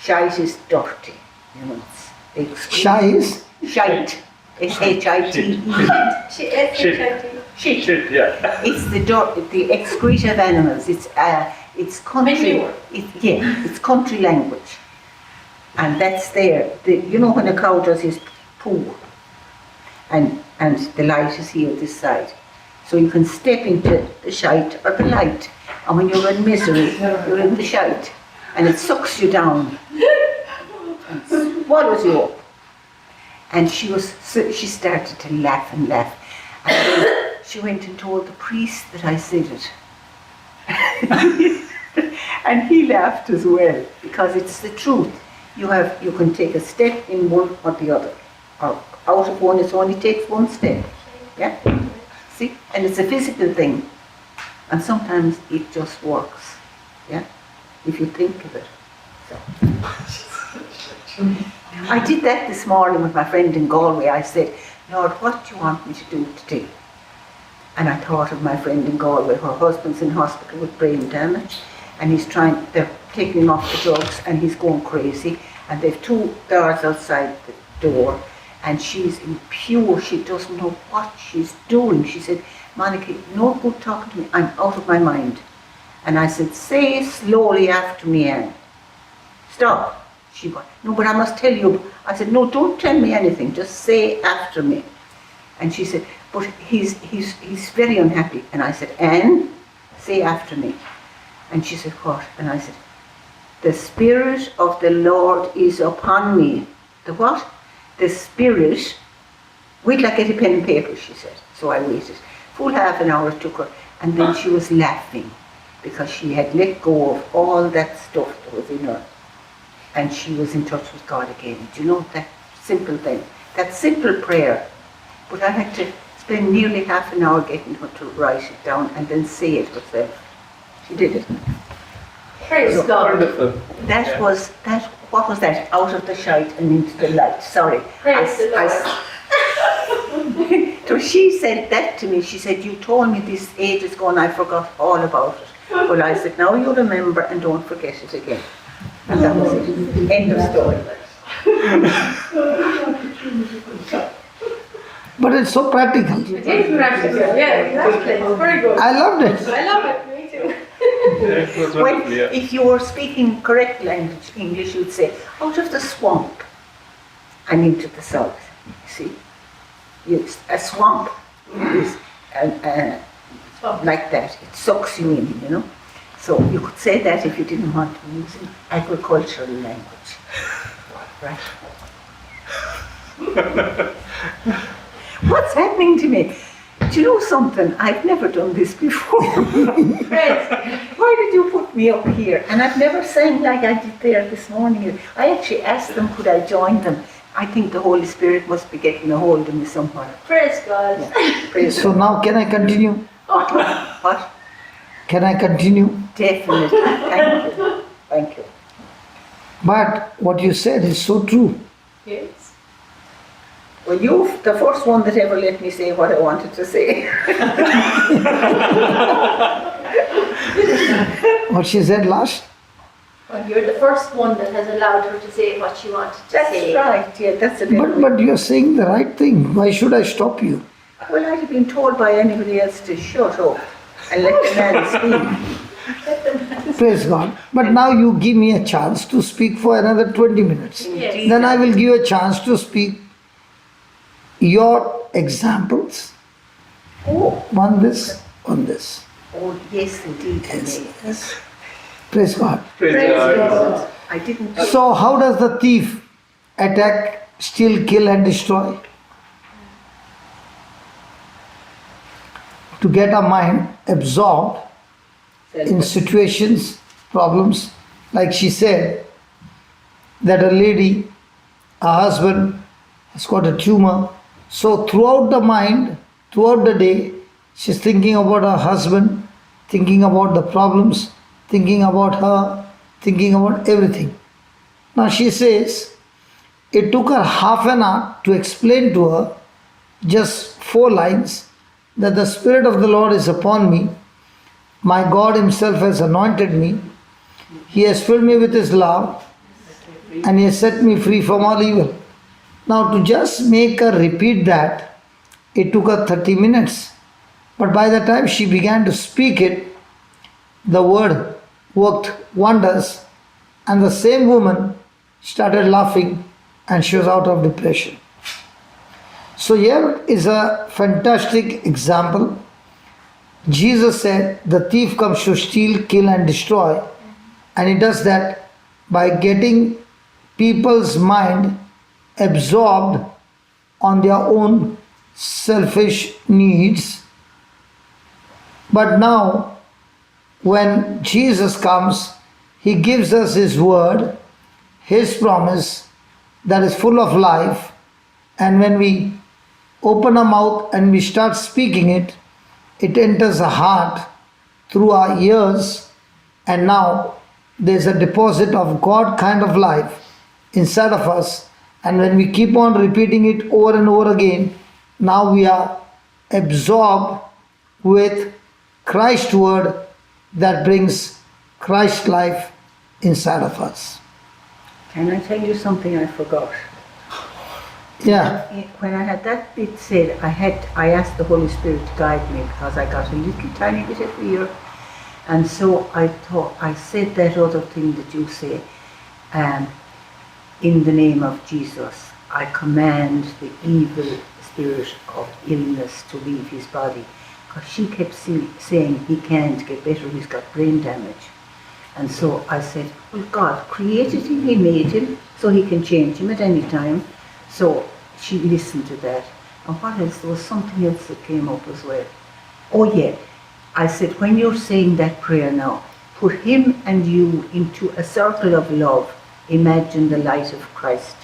shite is dirty. You know, it's Shies? shite. S-H-I-T-E. She is Shit. Shit. Shit, yeah. It's the excreta of animals. It's country. Manure. It's country language, and that's there. You know when a cow does his poo, and the light is here this side, so you can step into the shite or the light, and when you're in misery, you're in the shite, and it sucks you down and swallows you up. And she started to laugh and laugh. And then she went and told the priest that I said it. And he laughed as well, because it's the truth. You can take a step in one or the other. Or out of one, it only takes one step. Yeah? See? And it's a physical thing. And sometimes it just works. Yeah? If you think of it. So. I did that this morning with my friend in Galway. I said, Lord, what do you want me to do today? And I thought of my friend in Galway. Her husband's in hospital with brain damage and they're taking him off the drugs and he's going crazy. And they've 2 guards outside the door and she's impure. She doesn't know what she's doing. She said, Monica, no good talking to me. I'm out of my mind. And I said, say slowly after me, Anne. Stop. She went, no, but I must tell you. I said, no, don't tell me anything. Just say after me. And she said, but he's very unhappy. And I said, Anne, say after me. And she said, what? And I said, the Spirit of the Lord is upon me. The what? The Spirit. Wait till I get a pen and paper, she said. So I waited. Full half an hour it took her. And then she was laughing because she had let go of all that stuff that was in her. And she was in touch with God again. Do you know that simple thing? That simple prayer. But I had to spend nearly half an hour getting her to write it down and then say it herself. She did it. Praise So, God. Wonderful. What was that? Out of the shite and into the light. Sorry. Praise the Lord. So she said that to me. She said, you told me this ages ago and I forgot all about it. Well, I said, now you remember and don't forget it again. And that was it. End of story. But it's so practical. It is practical. Yeah, exactly. It's very good. I loved it. I love it. Me too. It was Well, wonderful, yeah. if you were speaking correct language, English, you'd say, out of the swamp and into the south. See? A swamp is like that. It sucks you in, you know. So you could say that if you didn't want to use an agricultural language. Right? What's happening to me? Do you know something? I've never done this before. Why did you put me up here? And I've never sang like I did there this morning. I actually asked them, could I join them? I think the Holy Spirit must be getting a hold of me somewhere. Praise God. Yeah. Praise So God. now can I continue? What? Can I continue? Definitely. Thank you. Thank you. But what you said is so true. Yes. Well, you're the first one that ever let me say what I wanted to say. What she said last? Well, you're the first one that has allowed her to say what she wanted to That's say. right, yeah, that's a bit. But you're saying the right thing. Why should I stop you? Well, I'd have been told by anybody else to shut up and let the man speak. Praise God. But now you give me a chance to speak for another 20 minutes. Yes. Then I will give you a chance to speak your examples. Oh, On this, on this. oh, yes, indeed. Yes, indeed. yes. Praise God. Praise God. I didn't. So how does the thief attack, steal, kill and destroy? To get our mind absorbed in situations, problems, like she said, that a lady, a husband has got a tumor. So throughout the mind, throughout the day, she's thinking about her husband, thinking about the problems, thinking about her, thinking about everything. Now she says, it took her half an hour to explain to her, just 4 lines, that the Spirit of the Lord is upon me. My God Himself has anointed me. He has filled me with His love and He has set me free from all evil. Now to just make her repeat that, it took her 30 minutes. But by the time she began to speak it, the word worked wonders and the same woman started laughing and she was out of depression. So here is a fantastic example. Jesus said the thief comes to steal, kill and destroy, and he does that by getting people's mind absorbed on their own selfish needs. But now when Jesus comes, He gives us His word, His promise that is full of life, and when we open our mouth and we start speaking it, it enters the heart through our ears, and now there's a deposit of God kind of life inside of us, and when we keep on repeating it over and over again, now we are absorbed with Christ's word that brings Christ's life inside of us. Can I tell you something I forgot? Yeah, When I had that bit said, I asked the Holy Spirit to guide me because I got a little tiny bit of fear, and so I said that other thing that you say, in the name of Jesus, I command the evil spirit of illness to leave his body, because she kept saying he can't get better, he's got brain damage. And so I said, well, God created him, He made him, so He can change him at any time. So she listened to that. And what else? There was something else that came up as well. Oh yeah, I said, when you're saying that prayer now, put him and you into a circle of love. Imagine the light of Christ.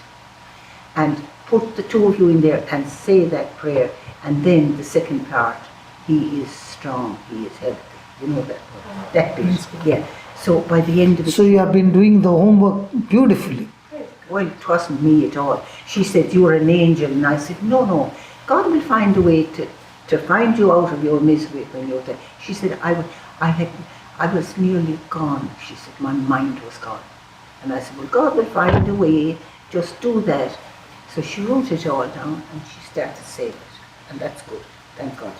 And put the two of you in there and say that prayer. And then the second part, He is strong, He is healthy. You know that bit. Yeah. So by the end of it, so you have been doing the homework beautifully. well, it wasn't me at all. She said, you're an angel. And I said, no. God will find a way to find you out of your misery when you're there. She said, I was nearly gone. She said, my mind was gone. And I said, well, God will find a way. Just do that. So she wrote it all down and she started to say it. And that's good. Thank God.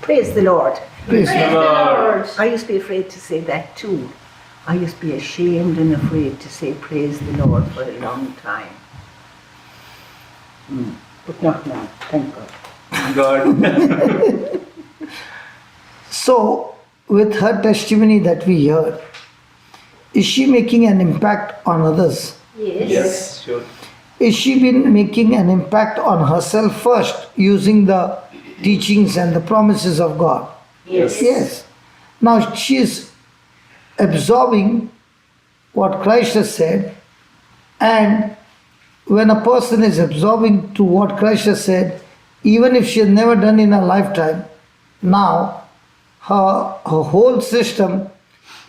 Praise the Lord. Praise Praise God. the Lord. I used to be afraid to say that too. I used to be ashamed and afraid to say praise the Lord for a long time. But not now, thank God. God. So, with her testimony that we heard, is she making an impact on others? Yes. Yes, sure. Is she been making an impact on herself first, using the teachings and the promises of God? Yes. Yes. Now she is absorbing what Christ has said, and when a person is absorbing to what Christ has said, even if she has never done in her lifetime, now her whole system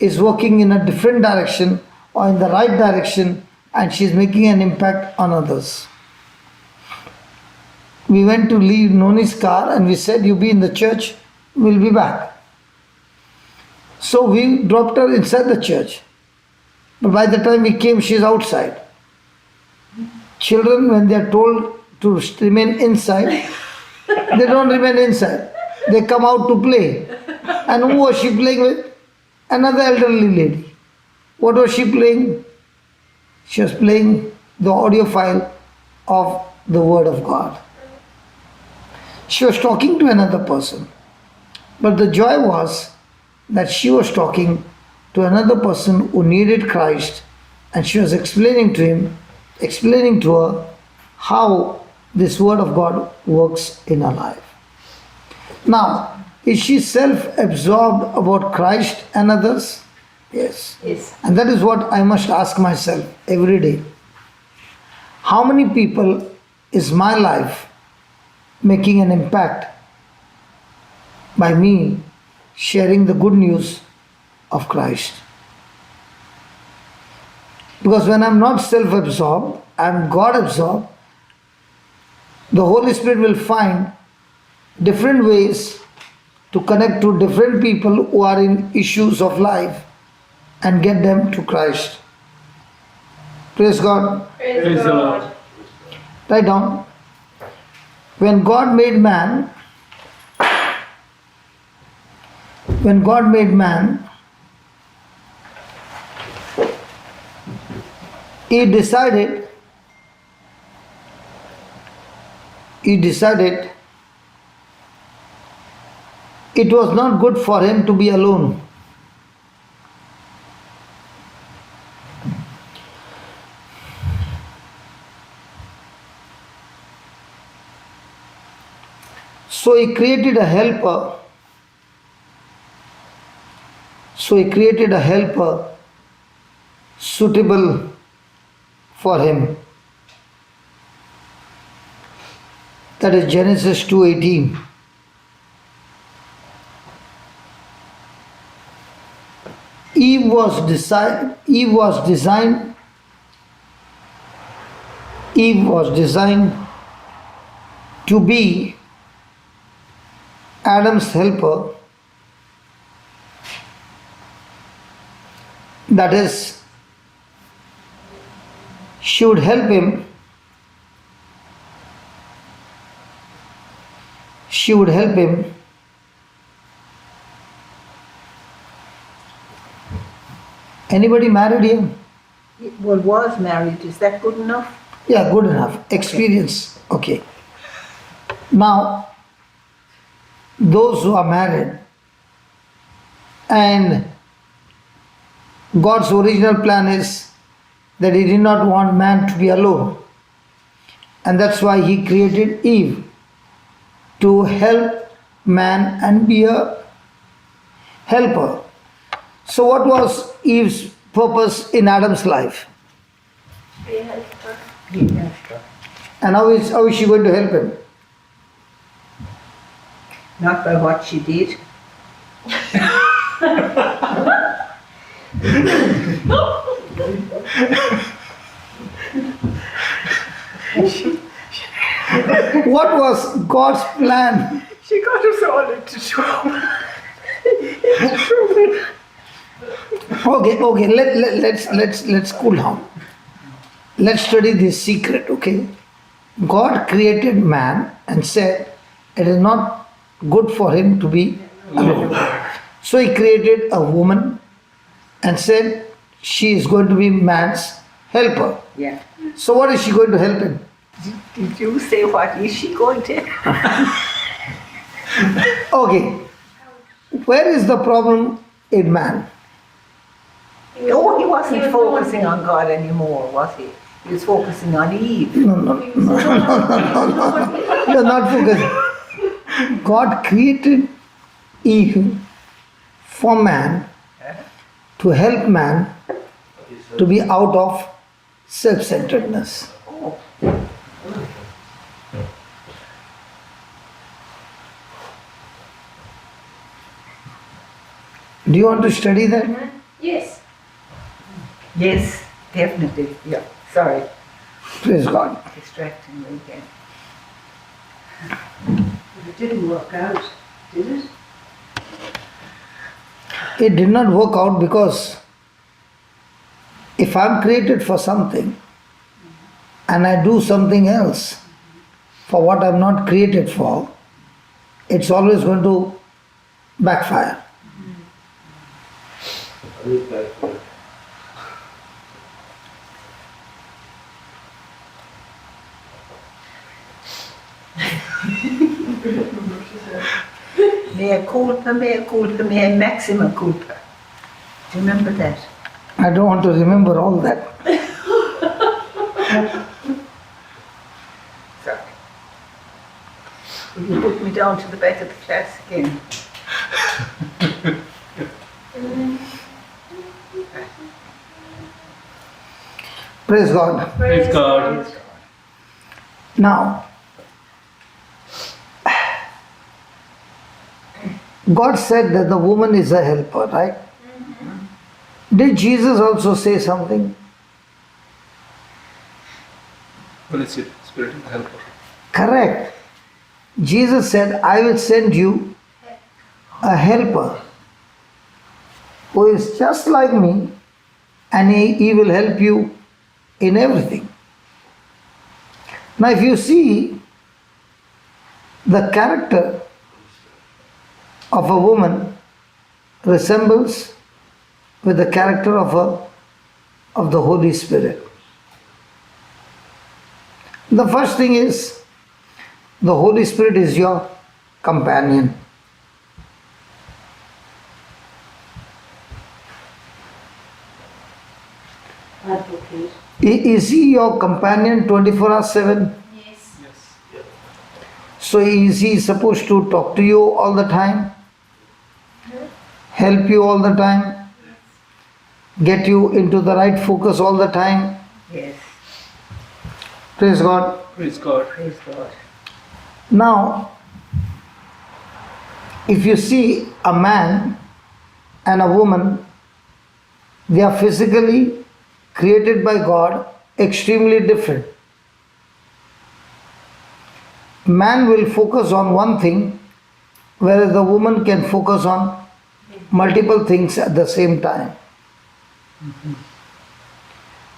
is working in a different direction or in the right direction, and she is making an impact on others. we went to leave Noni's car and we said, you be in the church, we'll be back. So we dropped her inside the church. But by the time we came, she's outside. Children, when they are told to remain inside, they don't remain inside. They come out to play. And who was she playing with? Another elderly lady. What was she playing? She was playing the audio file of the Word of God. She was talking to another person. But the joy was that she was talking to another person who needed Christ, and she was explaining to her how this Word of God works in her life. Now, is she self-absorbed about Christ and others? Yes. Yes. And that is what I must ask myself every day. How many people is my life making an impact by me sharing the good news of Christ? Because when I'm not self-absorbed, I'm God-absorbed, the Holy Spirit will find different ways to connect to different people who are in issues of life and get them to Christ. Praise God. Praise the Lord. Write down. When God made man, he decided it was not good for him to be alone. So he created a helper. Suitable for him. That is Genesis 2:18. Eve was designed to be Adam's helper. That is, she would help him. Anybody married here? Well, was married. Is that good enough? Yeah, good enough. Experience. Okay. Now, those who are married and God's original plan is that He did not want man to be alone, and that's why He created Eve to help man and be a helper. So what was Eve's purpose in Adam's life? Be a helper. And how is she going to help him? Not by what she did. What was God's plan? She got us all into trouble. Okay, let's cool down. Let's study this secret, okay? God created man and said it is not good for him to be alone. So He created a woman and said she is going to be man's helper. Yeah. So what is she going to help him? Did you say what is she going to? Okay, where is the problem in man? No, he wasn't focusing on God anymore, was he? He was focusing on Eve. No, you're not focusing. God created Eve for man, to help man to be out of self-centeredness. Do you want to study that? Yes. Yes, definitely. Yeah. Sorry, Praise God. distracting me again. It didn't work out, did it? It did not work out because if I'm created for something and I do something else for what I'm not created for, it's always going to backfire. Mea culpa, mea maxima culpa. Do you remember that? I don't want to remember all that. Sorry. Will you put me down to the back of the class again? Praise God. Praise God. Now, God said that the woman is a helper, right? Did Jesus also say something? Holy Spirit is the helper. Correct. Jesus said, I will send you a helper who is just like me, and he will help you in everything. Now, if you see the character of a woman resembles with the character of the Holy Spirit. The first thing is the Holy Spirit is your companion. Advocate. Is he your companion 24/7? Yes. Yes. So is he supposed to talk to you all the time? Help you all the time? Get you into the right focus all the time? Yes. Praise God. Praise God. Praise God. Now, if you see a man and a woman, they are physically created by God extremely different. Man will focus on one thing, whereas the woman can focus on multiple things at the same time.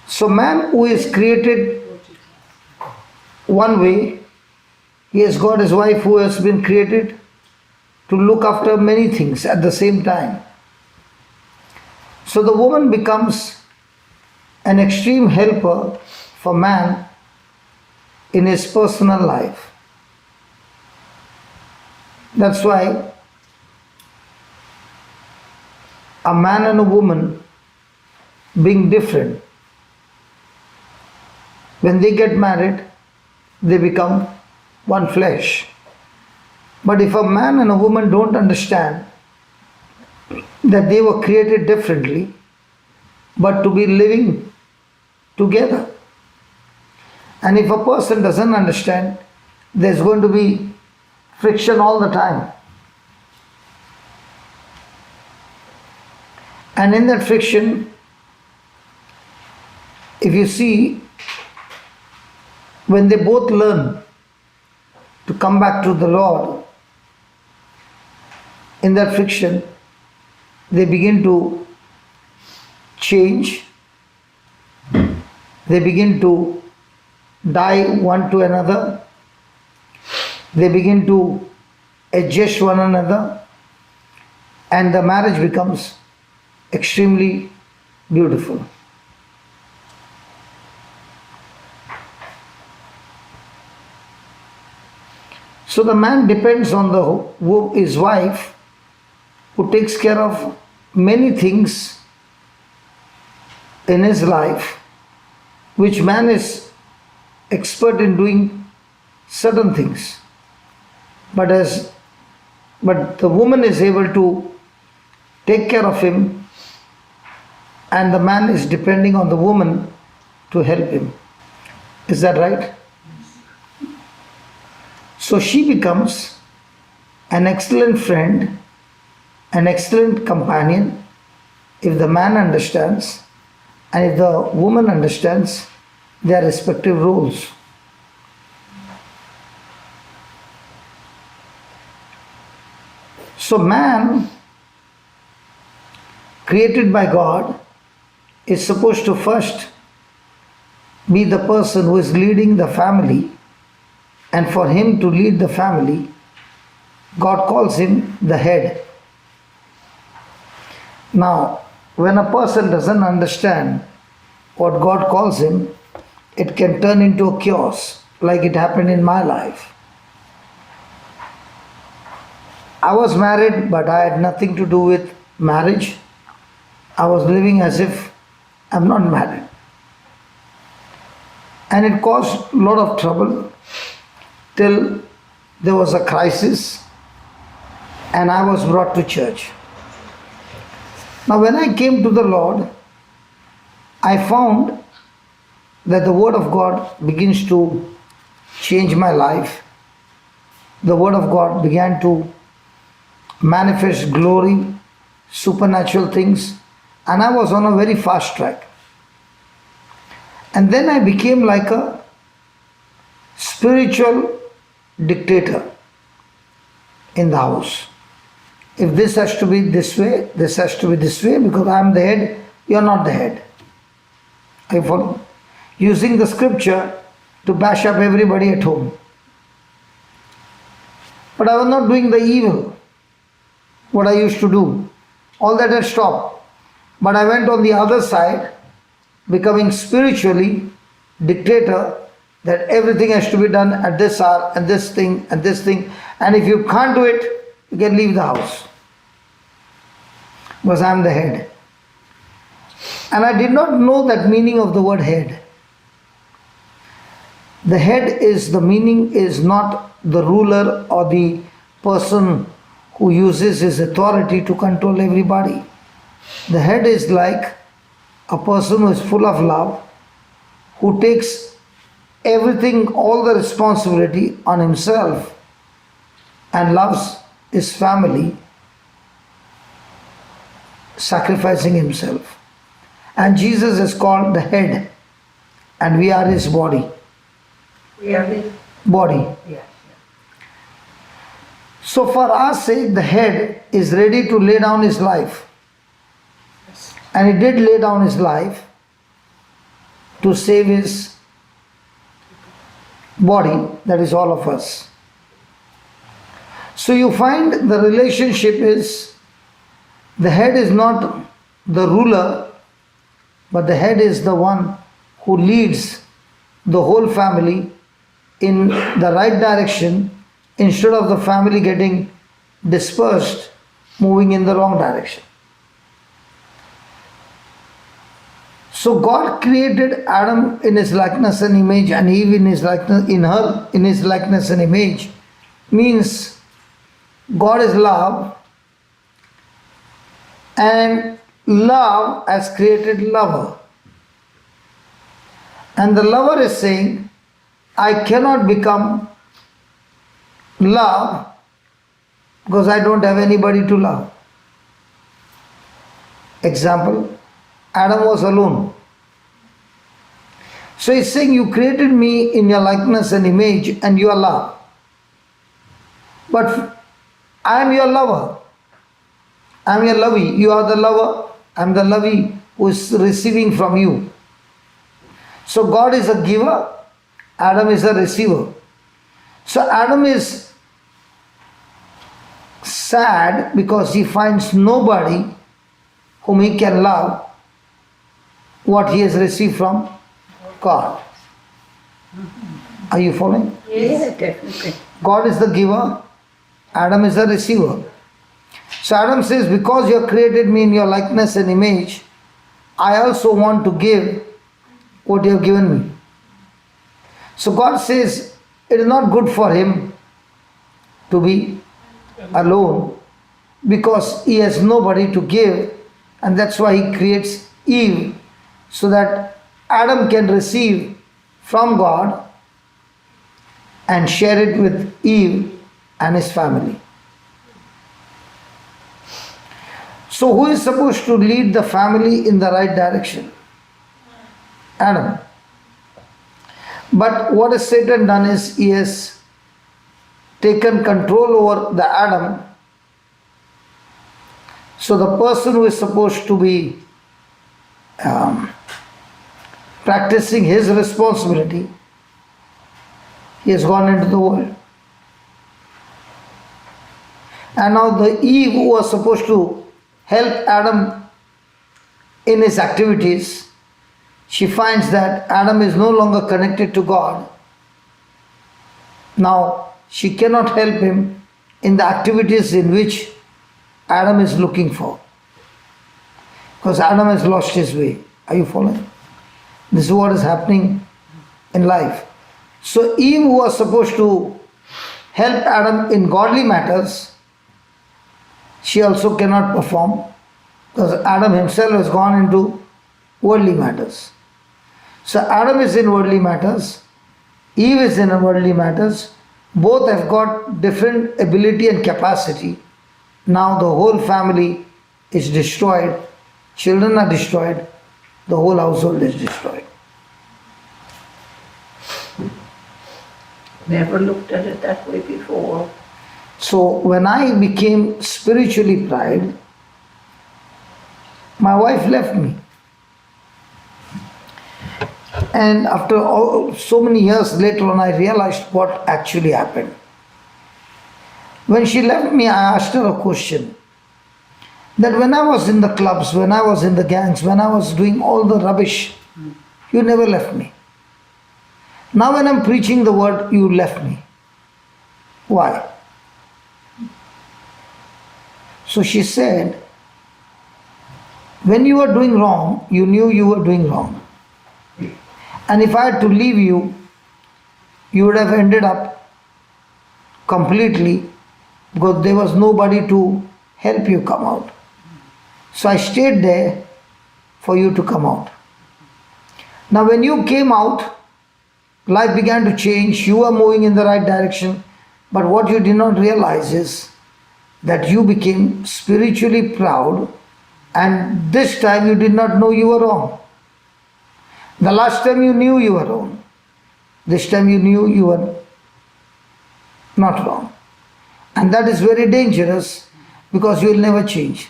So, man who is created one way, he has got his wife who has been created to look after many things at the same time. So the woman becomes an extreme helper for man in his personal life. That's why a man and a woman being different, when they get married, they become one flesh. But if a man and a woman don't understand that they were created differently, but to be living together, and if a person doesn't understand, there's going to be friction all the time. And in that friction, if you see, when they both learn to come back to the Lord, in that friction, they begin to change, they begin to die one to another, they begin to adjust one another, and the marriage becomes extremely beautiful. So the man depends on his wife, who takes care of many things in his life, which man is expert in doing certain things, but the woman is able to take care of him, and the man is depending on the woman to help him. Is that right? So she becomes an excellent friend, an excellent companion, if the man understands and if the woman understands their respective roles. So man, created by God, is supposed to first be the person who is leading the family, and for him to lead the family, God calls him the head. Now, when a person doesn't understand what God calls him, it can turn into a chaos, like it happened in my life. I was married, but I had nothing to do with marriage. I was living as if I'm not married. And it caused a lot of trouble till there was a crisis and I was brought to church. Now, when I came to the Lord, I found that the Word of God begins to change my life. The Word of God began to manifest glory, supernatural things, and I was on a very fast track. And then I became like a spiritual dictator in the house. If this has to be this way, this has to be this way, because I am the head, you are not the head. I follow. Using the scripture to bash up everybody at home. But I was not doing the evil, what I used to do. All that had stopped. But I went on the other side, becoming spiritually dictator, that everything has to be done at this hour, and this thing, and this thing. And if you can't do it, you can leave the house. Because I am the head. And I did not know that meaning of the word head. The head is, the meaning is not the ruler or the person who uses his authority to control everybody. The head is like a person who is full of love, who takes everything, all the responsibility on himself and loves his family, sacrificing himself. And Jesus is called the head, and we are his body. We are the Body. yeah. So for our sake, the head is ready to lay down his life. And he did lay down his life to save his body, that is all of us. So you find the relationship is, the head is not the ruler, but the head is the one who leads the whole family in the right direction, instead of the family getting dispersed, moving in the wrong direction. So God created Adam in his likeness and image, and Eve in his likeness, in his likeness and image, means God is love, and love has created lover. And the lover is saying, I cannot become love because I don't have anybody to love. Example, Adam was alone. So he's saying, you created me in your likeness and image, and you are love. But I am your lover. I am your lovey. You are the lover. I am the lovey who is receiving from you. So God is a giver. Adam is a receiver. So Adam is sad because he finds nobody whom he can love what he has received from God. Are you following? Yes, definitely. God is the giver, Adam is the receiver. So Adam says, because you have created me in your likeness and image, I also want to give what you have given me. So God says, it is not good for him to be alone because he has nobody to give, and that's why he creates Eve so that Adam can receive from God and share it with Eve and his family. So who is supposed to lead the family in the right direction? Adam. But what has Satan done is he has taken control over the Adam So the person who is supposed to be practicing his responsibility, he has gone into the world. And now the Eve who was supposed to help Adam in his activities, she finds that Adam is no longer connected to God. Now she cannot help him in the activities in which Adam is looking for. Because Adam has lost his way. Are you following? This is what is happening in life. So Eve who was supposed to help Adam in godly matters, she also cannot perform because Adam himself has gone into worldly matters. So Adam is in worldly matters, Eve is in worldly matters. Both have got different ability and capacity. Now the whole family is destroyed, children are destroyed, the whole household is destroyed. Never looked at it that way before. So when I became spiritually pride, my wife left me. And after so many years later on, I realized what actually happened. When she left me, I asked her a question. That when I was in the clubs, when I was in the gangs, when I was doing all the rubbish, you never left me. Now when I'm preaching the word, you left me. Why? So she said, when you were doing wrong, you knew you were doing wrong. And if I had to leave you, you would have ended up completely because there was nobody to help you come out. So I stayed there for you to come out. Now when you came out, life began to change, you were moving in the right direction, but what you did not realize is that you became spiritually proud, and this time you did not know you were wrong. The last time you knew you were wrong. This time you knew you were not wrong. And that is very dangerous because you will never change.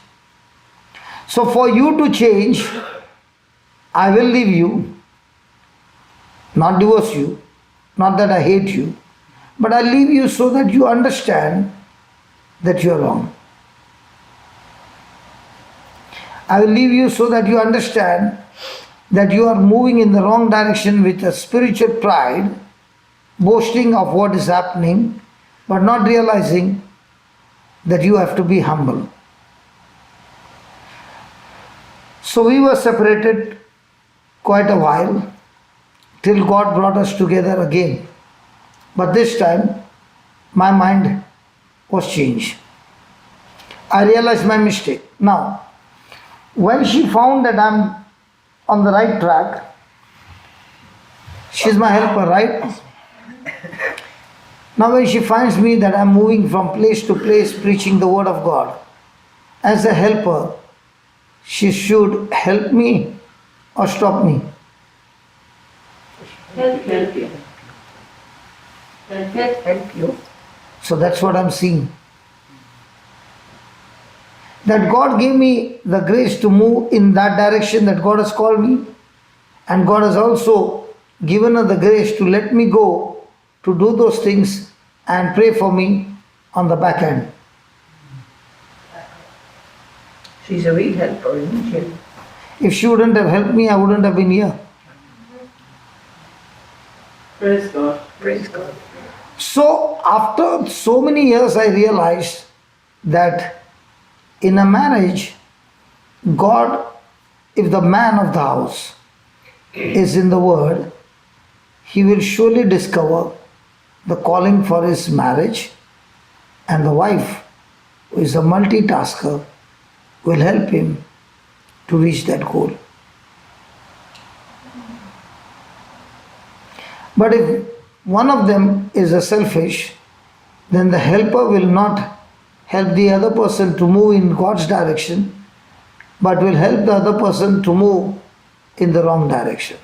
So for you to change, I will leave you, not divorce you, not that I hate you, but I leave you so that you understand that you are wrong. I will leave you so that you understand that you are moving in the wrong direction with a spiritual pride, boasting of what is happening, but not realizing that you have to be humble. So we were separated quite a while till God brought us together again. But this time, my mind was changed. I realized my mistake. Now, when she found that I'm on the right track, she's my helper, right? Now when she finds me that I'm moving from place to place preaching the word of God, as a helper, she should help me or stop me. Help you. Help you. So that's what I'm seeing. That God gave me the grace to move in that direction that God has called me, and God has also given her the grace to let me go to do those things and pray for me on the back end. She's a real helper, isn't she? If she wouldn't have helped me, I wouldn't have been here. Praise God. Praise God. So after so many years, I realized that in a marriage, God, if the man of the house is in the word, he will surely discover the calling for his marriage, and the wife, who is a multitasker, will help him to reach that goal. But if one of them is a selfish, then the helper will not help the other person to move in God's direction, but will help the other person to move in the wrong direction.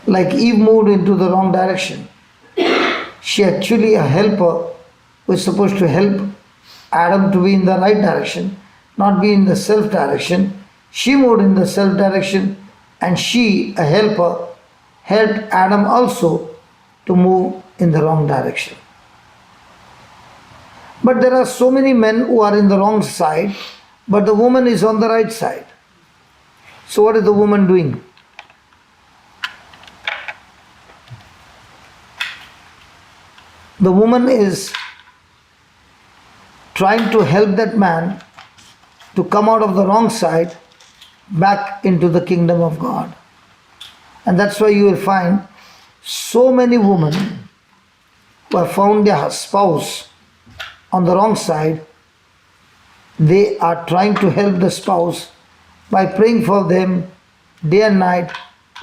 Like Eve moved into the wrong direction. She actually a helper who is supposed to help Adam to be in the right direction, not be in the self direction. She moved in the self direction, and she, a helper, helped Adam also to move in the wrong direction. But there are so many men who are in the wrong side, but the woman is on the right side. So what is the woman doing? The woman is trying to help that man to come out of the wrong side back into the kingdom of God. And that's why you will find so many women who have found their spouse on the wrong side. They are trying to help the spouse by praying for them day and night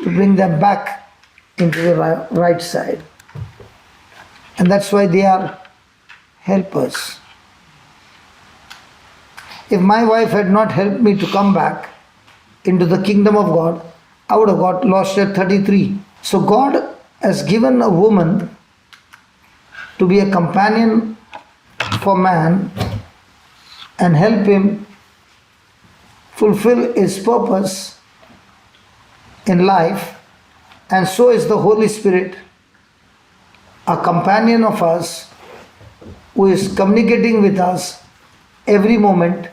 to bring them back into the right side. And that's why they are helpers. If my wife had not helped me to come back into the kingdom of God, I would have got lost at 33. So God has given a woman to be a companion for man and help him fulfill his purpose in life, and so is the Holy Spirit, a companion of us who is communicating with us every moment,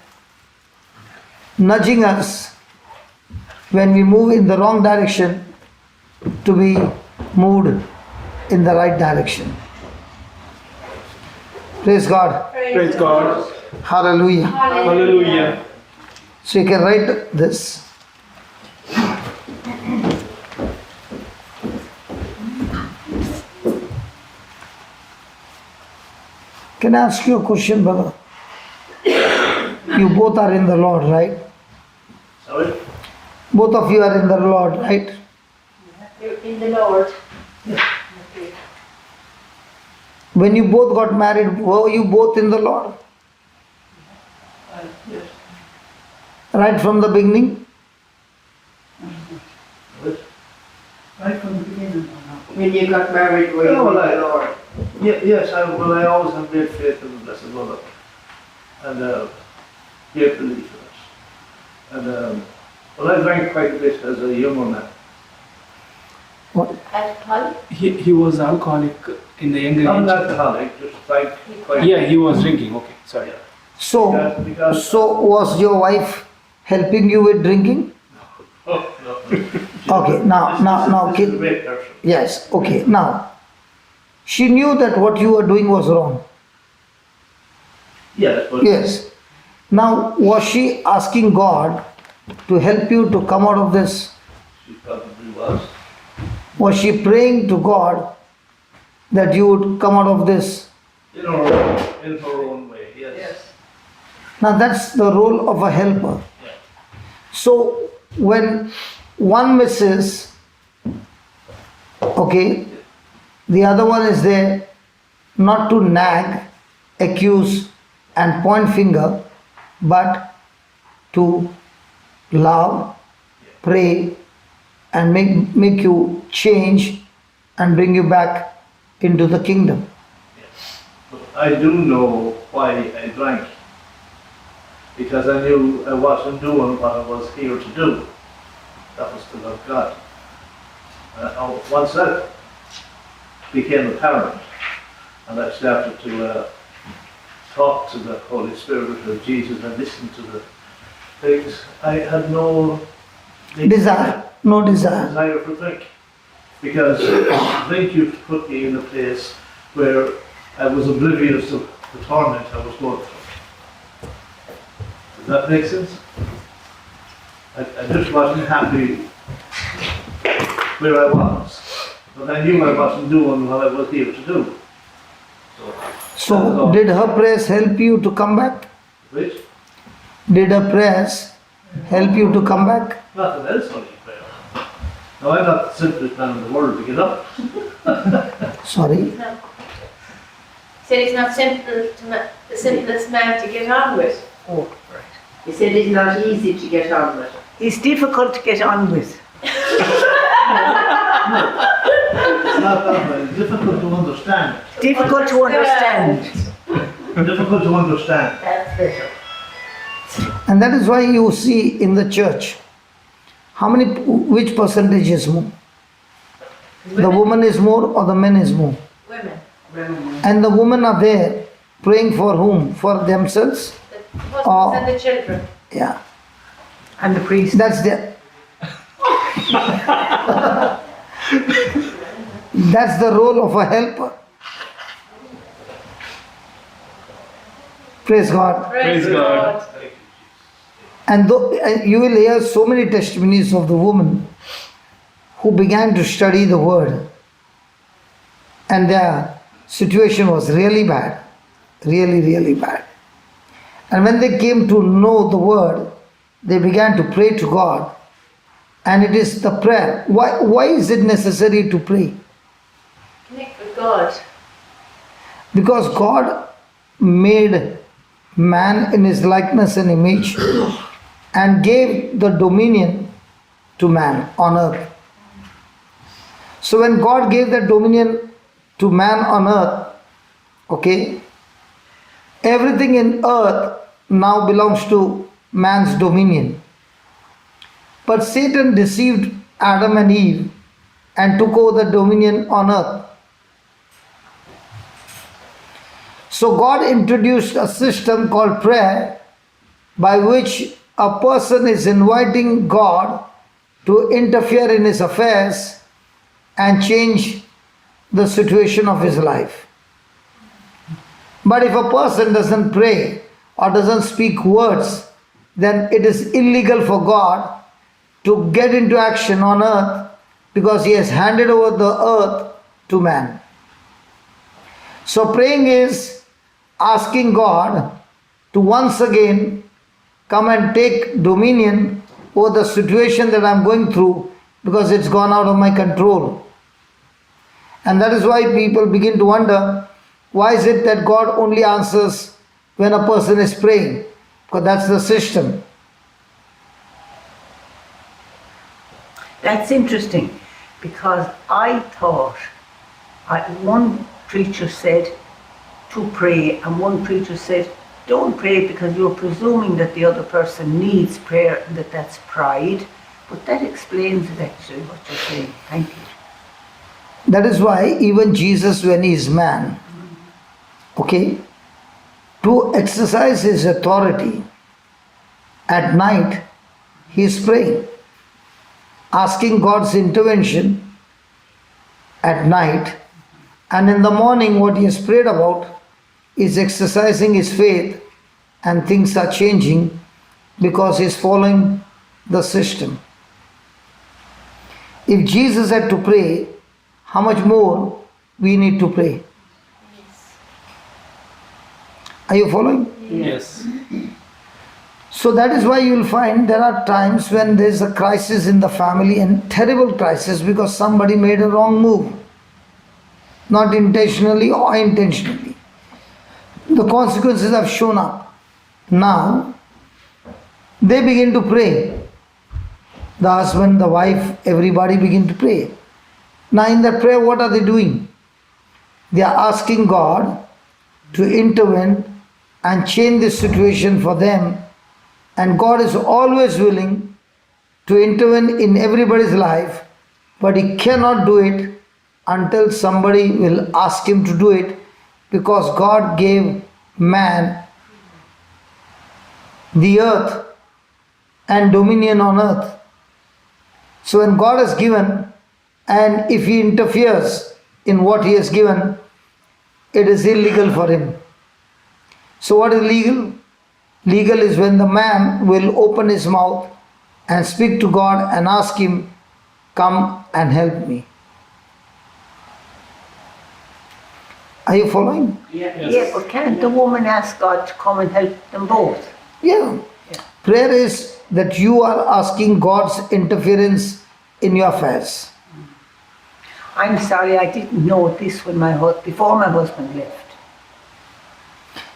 nudging us when we move in the wrong direction to be moved in the right direction. Praise God. Praise God. Hallelujah. Hallelujah. So you can write this. Can I ask you a question, brother? You both are in the Lord, right? Sorry? Both of you are in the Lord, right? You're in the Lord. When you both got married, were you both in the Lord? Yes. Right from the beginning? Right from the beginning. When you got married, were you Yeah, well, with the Lord? Yes, I always have great faith in the Blessed Mother and great belief in it. And well, I drank quite a bit as a younger man. What? Alcohol? He was alcoholic in the younger Not an age. alcoholic, just drank quite Yeah, he was drinking. Okay, sorry. So, Because- so was your wife helping you with drinking? Oh, no. Okay, now, This is a kid. great person. Yes, okay. Now, she knew that what you were doing was wrong. Yes, but Yes. Now, was she asking God to help you to come out of this? she probably was. Was she praying to God that you would come out of this? In her own way, yes. Now, that's the role of a helper. Yeah. So, when one misses, okay, the other one is there not to nag, accuse, and point finger, but to love, pray, and make you change and bring you back into the kingdom. But I do know why I drank. Because I knew I wasn't doing what I was here to do. That was to love God. Once that became apparent, and I started to talk to the Holy Spirit of Jesus and listen to the things, I had no Desire, no desire. desire for drink. Because drink used to put me in a place where I was oblivious of the torment I was going through. Does that make sense? I just wasn't happy where I was. But I knew I wasn't doing what I was here to do. So, did her prayers help you to come back? Which? Did her prayers help you to come back? Nothing else on your prayer. Now, I'm not the simplest man in the world to get up. Sorry. No. He said it's not simple the simplest man to get on with. Oh, right. He said it's not easy to get on with. It's difficult to get on with. It's not that bad. It's difficult to understand. Difficult to understand. Difficult to understand. That's better. And that is why you see in the church, which percentage is more? The woman is more or the man is more? Women. And the women are there praying for whom? For themselves? The husbands and the children. Yeah. And the priest. That's the that's the role of a helper. Praise God. Praise God. And you will hear so many testimonies of the women who began to study the word, and their situation was really bad, really bad. And when they came to know the word, they began to pray to God. And it is the prayer. Why is it necessary to pray? Connect with God. Because God made man in his likeness and image and gave the dominion to man on earth. So when God gave that dominion to man on earth, okay, everything in earth now belongs to man's dominion. But Satan deceived Adam and Eve and took over the dominion on earth. So God introduced a system called prayer, by which a person is inviting God to interfere in his affairs and change the situation of his life. But if a person doesn't pray or doesn't speak words, then it is illegal for God to get into action on earth, because he has handed over the earth to man. So praying is asking God to once again come and take dominion over the situation that I'm going through, because it's gone out of my control. And that is why people begin to wonder, why is it that God only answers when a person is praying? Because that's the system. That's interesting, because I thought one preacher said to pray and one preacher said don't pray because you're presuming that the other person needs prayer and that's pride. But that explains it actually, what you're saying. Thank you. That is why even Jesus, when he is man, okay, to exercise his authority, at night he is praying, asking God's intervention at night, and in the morning what he has prayed about is exercising his faith, and things are changing because he is following the system. If Jesus had to pray, how much more we need to pray? Are you following? Yes. So that is why you will find there are times when there is a crisis in the family, and terrible crisis because somebody made a wrong move, not intentionally or intentionally. The consequences have shown up. Now they begin to pray. The husband, the wife, everybody begin to pray. Now in that prayer, what are they doing? They are asking God to intervene and change the situation for them. And God is always willing to intervene in everybody's life, but he cannot do it until somebody will ask him to do it, because God gave man the earth and dominion on earth. So when God has given, and if he interferes in what he has given, it is illegal for him. So what is legal? Legal is when the man will open his mouth and speak to God and ask him, come and help me. Are you following? Yeah, but can't the woman ask God to come and help them both? Yeah. Prayer is that you are asking God's interference in your affairs. I'm sorry, I didn't know this when before my husband left.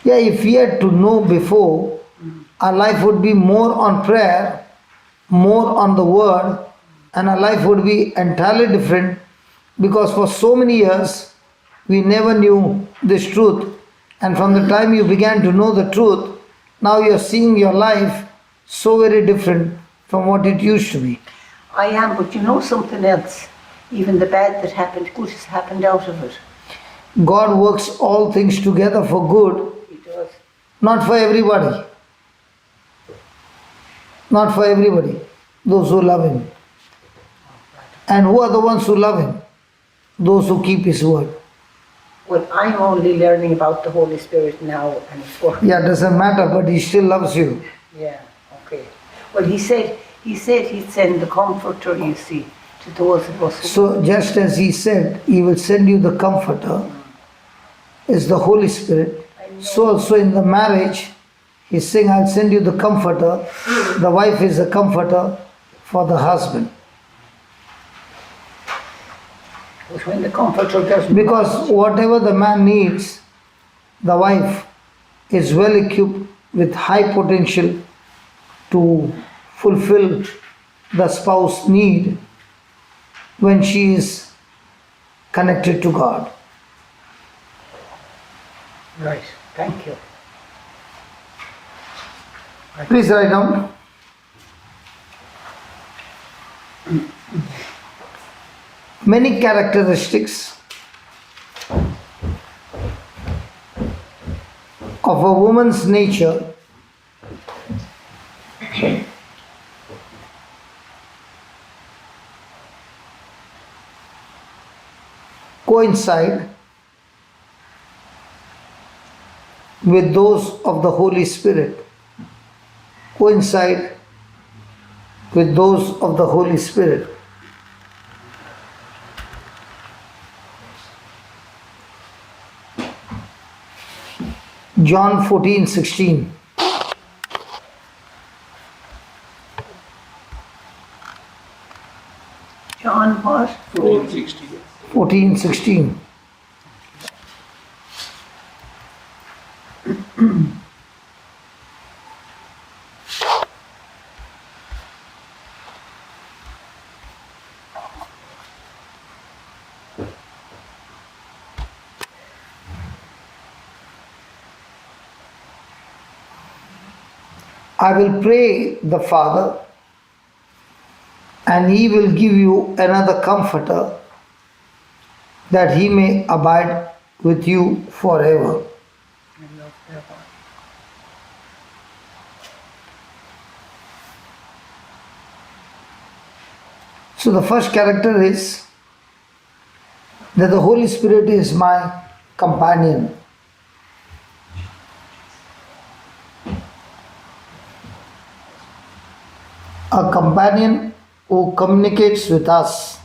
Yeah, if we had to know before, our life would be more on prayer, more on the word, and our life would be entirely different, because for so many years we never knew this truth, and from the time you began to know the truth, now you're seeing your life so very different from what it used to be. I am, but you know something else? Even the bad that happened, good has happened out of it. God works all things together for good, He does. not for everybody. Not for everybody, those who love Him. And who are the ones who love Him? Those who keep His word. Well, I'm only learning about the Holy Spirit now and it's working. Yeah, doesn't matter, but He still loves you. Yeah, okay. Well, he said he'd send the Comforter, you see, to those of us who... So just as He said, He will send you the Comforter, is the Holy Spirit. So also in the marriage, He's saying, I'll send you the Comforter. The wife is a comforter for the husband. But when the Comforter doesn't... Because whatever the man needs, the wife is well equipped with high potential to fulfill the spouse need when she is connected to God. Right, thank you. Please write down. Many characteristics of a woman's nature coincide with those of the Holy Spirit. Coincide with those of the Holy Spirit. John 14:16. John what? 1460. 14:16. I will pray the Father, and He will give you another Comforter, that He may abide with you forever. I love that one. So the first character is that the Holy Spirit is my companion. A companion who communicates with us.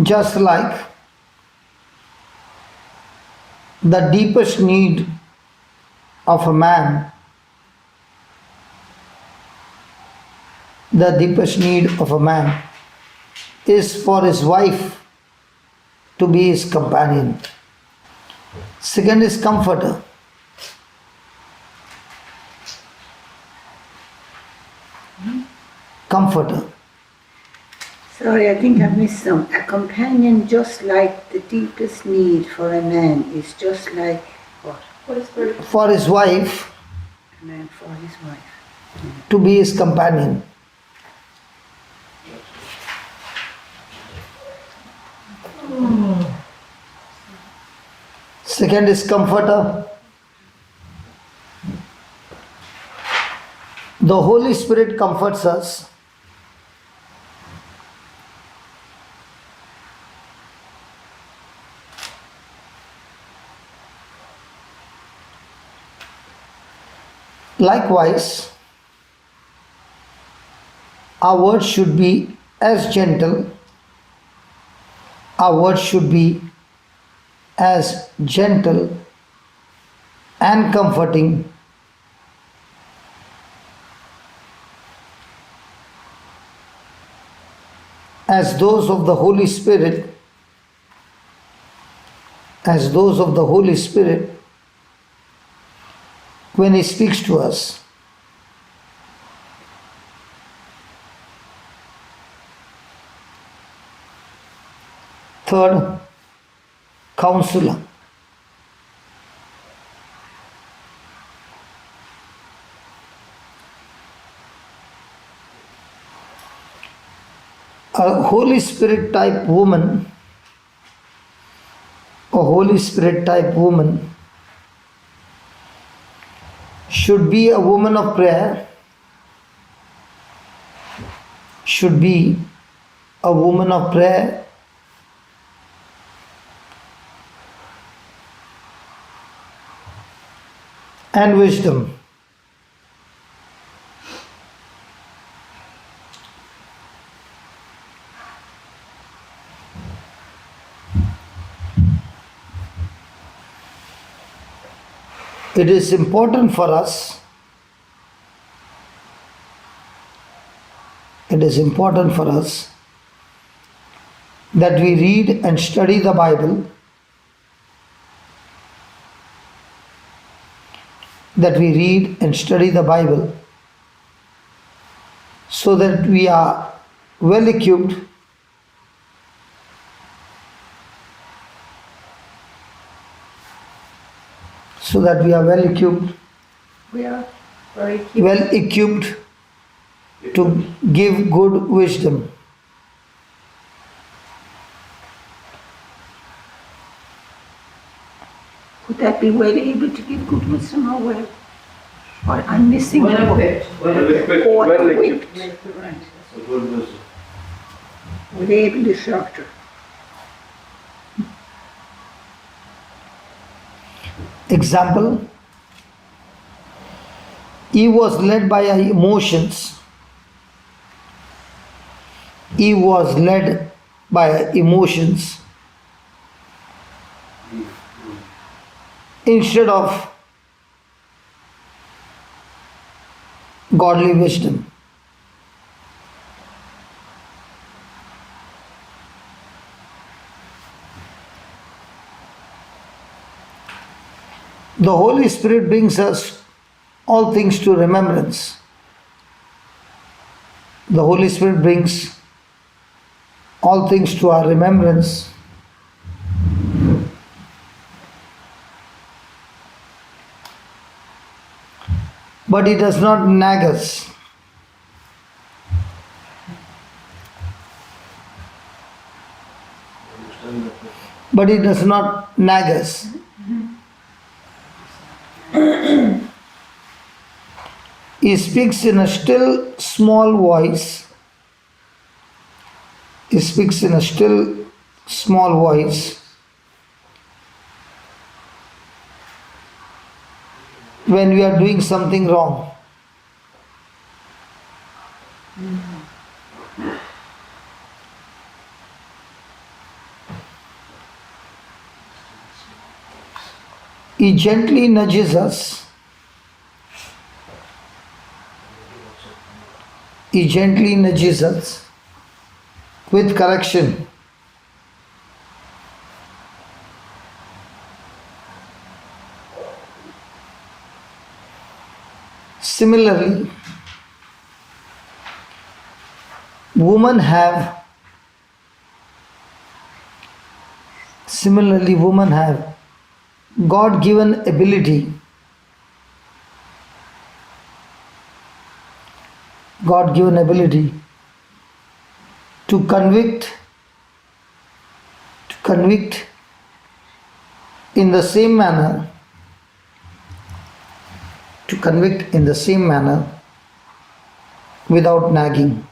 Just like the deepest need of a man, the deepest need of a man is for his wife to be his companion. Second is comforter. Comforter. Sorry, I think I missed some. A companion just like the deepest need for a man is just like what? Holy Spirit. For his wife A man for his wife. to be his companion. Second is comforter. The Holy Spirit comforts us. Likewise, our words should be as gentle, our words should be as gentle and comforting as those of the Holy Spirit, as those of the Holy Spirit when He speaks to us. Third, counselor. A Holy Spirit type woman, should be a woman of prayer, should be a woman of prayer, and wisdom. It is important for us, that we read and study the Bible, so that we are well equipped We are very to give good wisdom. Would that be well able to give good wisdom or well? Or I'm missing Well the word. equipped. Well equipped. Right. A good wisdom. Well able is shorter. Example, Eve was led by her emotions. Instead of godly wisdom. The Holy Spirit brings us all things to remembrance. The Holy Spirit brings all things to our remembrance. But He does not nag us. But He does not nag us. He speaks in a still small voice. When we are doing something wrong. He gently nudges us. With correction. Similarly, women have God-given ability to convict in the same manner without nagging.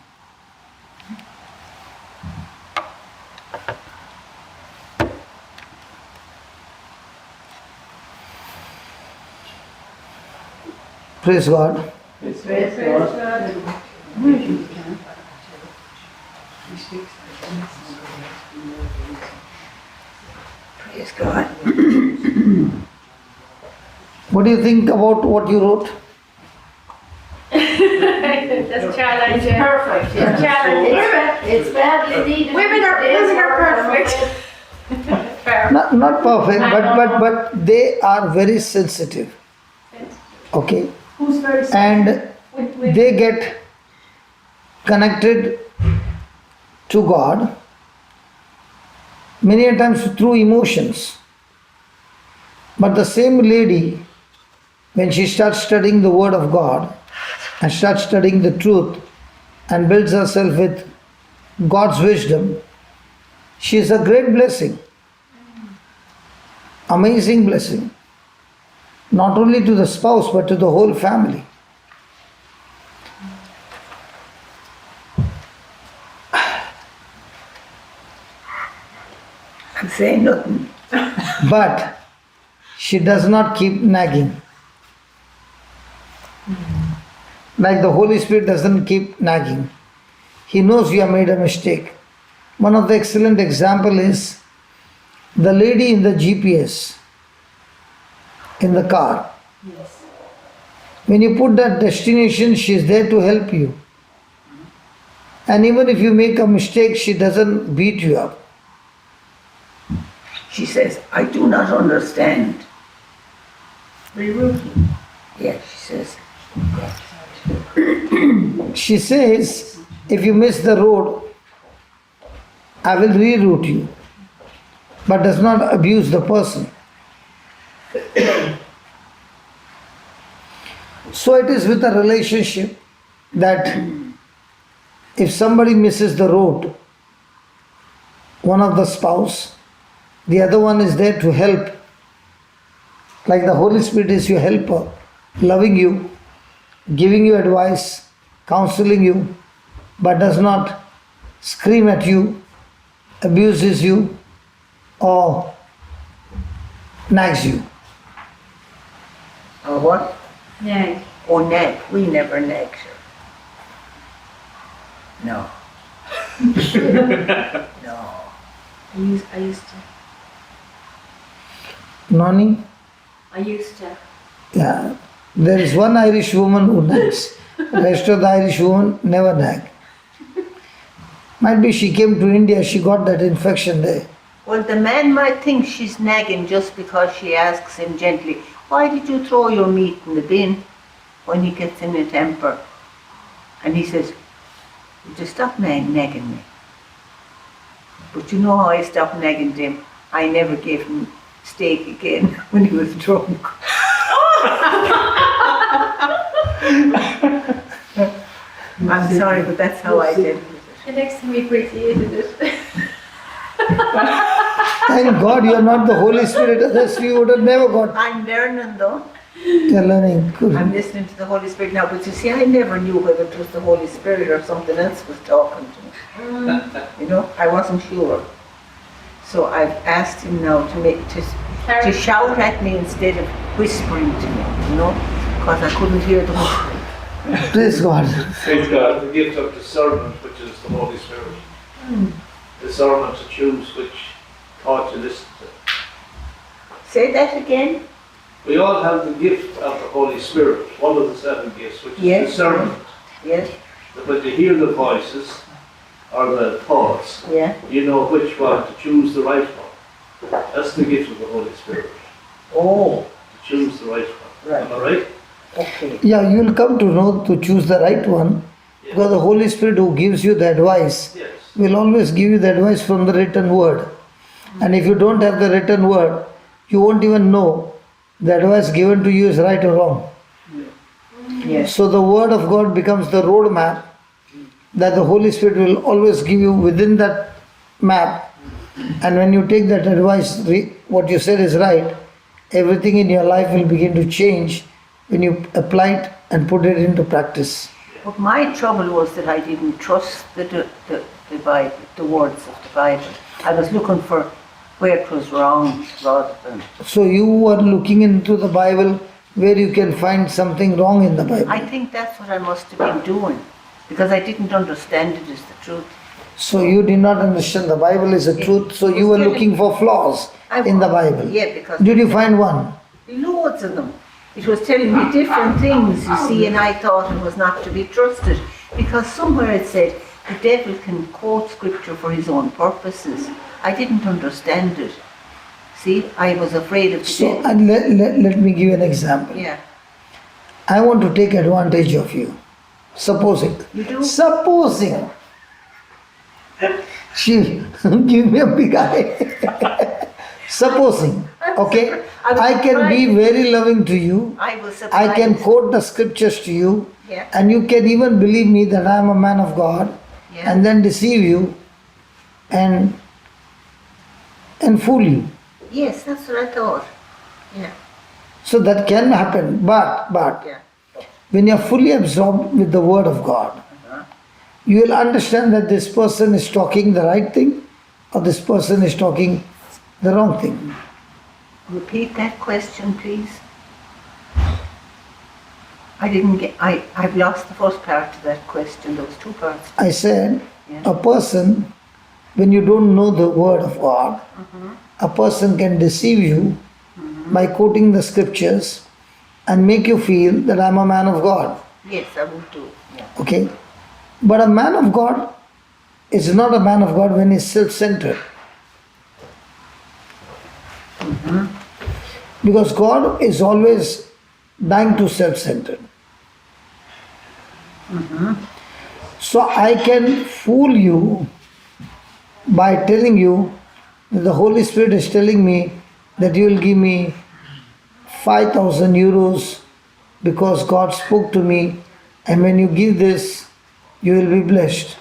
Praise God. Praise God. Praise God. What do you think about what you wrote? That's challenging. Perfect. It's challenging. It's badly needed. Women are perfect. Fair. Not perfect, but they are very sensitive. Okay? Who's very And they get connected to God many a times through emotions. But the same lady, when she starts studying the Word of God and starts studying the truth and builds herself with God's wisdom, she is a great blessing. Amazing blessing. Not only to the spouse but to the whole family. I'm saying nothing. But she does not keep nagging. Like the Holy Spirit doesn't keep nagging. He knows you have made a mistake. One of the excellent example is the lady in the GPS, in the car. Yes. When you put that destination, she is there to help you. And even if you make a mistake, she doesn't beat you up. She says, I do not understand. Rerouting. Yeah, she says. She says, if you miss the road, I will reroute you, but does not abuse the person. So it is with a relationship that if somebody misses the road, one of the spouse, the other one is there to help. Like the Holy Spirit is your helper, loving you, giving you advice, counseling you, but does not scream at you, abuses you, or nags you. Or what? Nag. Oh, nag. We never nag, sir. No. No. I used to. Nani? I used to. Yeah. There is one Irish woman who nags. The rest of the Irish women never nag. Might be she came to India, she got that infection there. Well, the man might think she's nagging just because she asks him gently, why did you throw your meat in the bin, when he gets in a temper? And he says, would you stop nagging me? But you know how I stopped nagging him? I never gave him steak again when he was drunk. I'm sorry, but that's how I did. The next time we appreciated it. Thank God you are not the Holy Spirit, otherwise you would have never got. I'm learning though. You're learning. Good. I'm listening to the Holy Spirit now, but you see, I never knew whether it was the Holy Spirit or something else was talking to me. You know, I wasn't sure. So I've asked him now to shout at me instead of whispering to me, you know, because I couldn't hear the whispering. Praise God. Praise God, the gift of discernment, which is the Holy Spirit. Discernment to choose which thought to listen to. Say that again? We all have the gift of the Holy Spirit, one of the 7 gifts, which is Yes. discernment. Yes, That when you hear the voices or the thoughts, yeah. you know which one to choose the right one. That's the gift of the Holy Spirit, Oh, to choose the right one. Right. Am I right? okay. Yeah, you will come to know to choose the right one because the Holy Spirit who gives you the advice Yes. will always give you the advice from the written word. And if you don't have the written word, you won't even know the advice given to you is right or wrong. Yes. So the word of God becomes the roadmap that the Holy Spirit will always give you within that map. And when you take that advice, what you said is right, everything in your life will begin to change when you apply it and put it into practice. But my trouble was that I didn't trust the Bible, the words of the Bible. I was looking for where it was wrong rather than... So you were looking into the Bible where you can find something wrong in the Bible. I think that's what I must have been doing, because I didn't understand it as the truth. So you did not understand the Bible is the truth, so you were looking for flaws in the Bible. Yeah, because... Did you find one? Loads of them. It was telling me different things, you see, and I thought it was not to be trusted, because somewhere it said the devil can quote scripture for his own purposes. I didn't understand it. See, I was afraid of the So devil. and let me give you an example. Yeah. I want to take advantage of you. Supposing. You do? Supposing she give me a big eye. Supposing, okay, I can be very loving to you. I was I can surprised. quote the scriptures to you, Yeah. and you can even believe me that I am a man of God, Yeah. and then deceive you and fool you. Yes, that's what I thought. Yeah. So that can happen, but Yeah. when you are fully absorbed with the word of God, you will understand that this person is talking the right thing or this person is talking the wrong thing. Repeat that question, please. I didn't get. I've lost the first part of that question. There was two parts. I said, Yeah. a person, when you don't know the word of God, a person can deceive you by quoting the scriptures and make you feel that I'm a man of God. Yes, I will do. Yeah. Okay? But a man of God is not a man of God when he's self-centered. Because God is always dying to self-centered. So I can fool you by telling you that the Holy Spirit is telling me that you will give me 5,000 euros because God spoke to me, and when you give this, you will be blessed.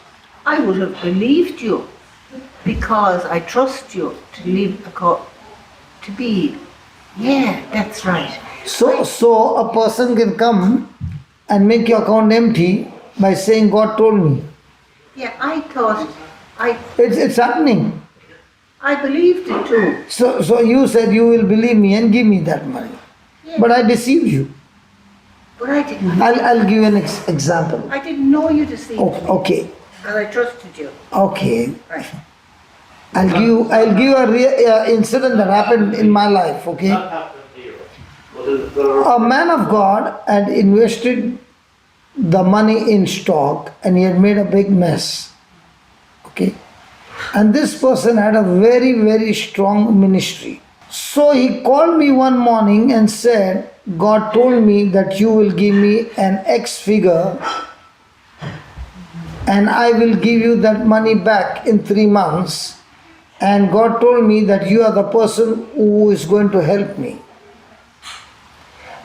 I would have believed you because I trust you to live to be. Yeah, that's right. So a person can come and make your account empty by saying God told me. Yeah, I thought It's happening. I believed it too. So you said you will believe me and give me that money. But I deceived you. But I didn't. I'll give you an example. I didn't know you deceived me. Okay. Because I trusted you. Okay. Right. I'll give you a real incident that happened in my life, okay? Not happened here. But A man of God had invested the money in stock and he had made a big mess. Okay? And this person had a very, very strong ministry. So he called me one morning and said, God told me that you will give me an X figure and I will give you that money back in 3 months. And God told me that you are the person who is going to help me.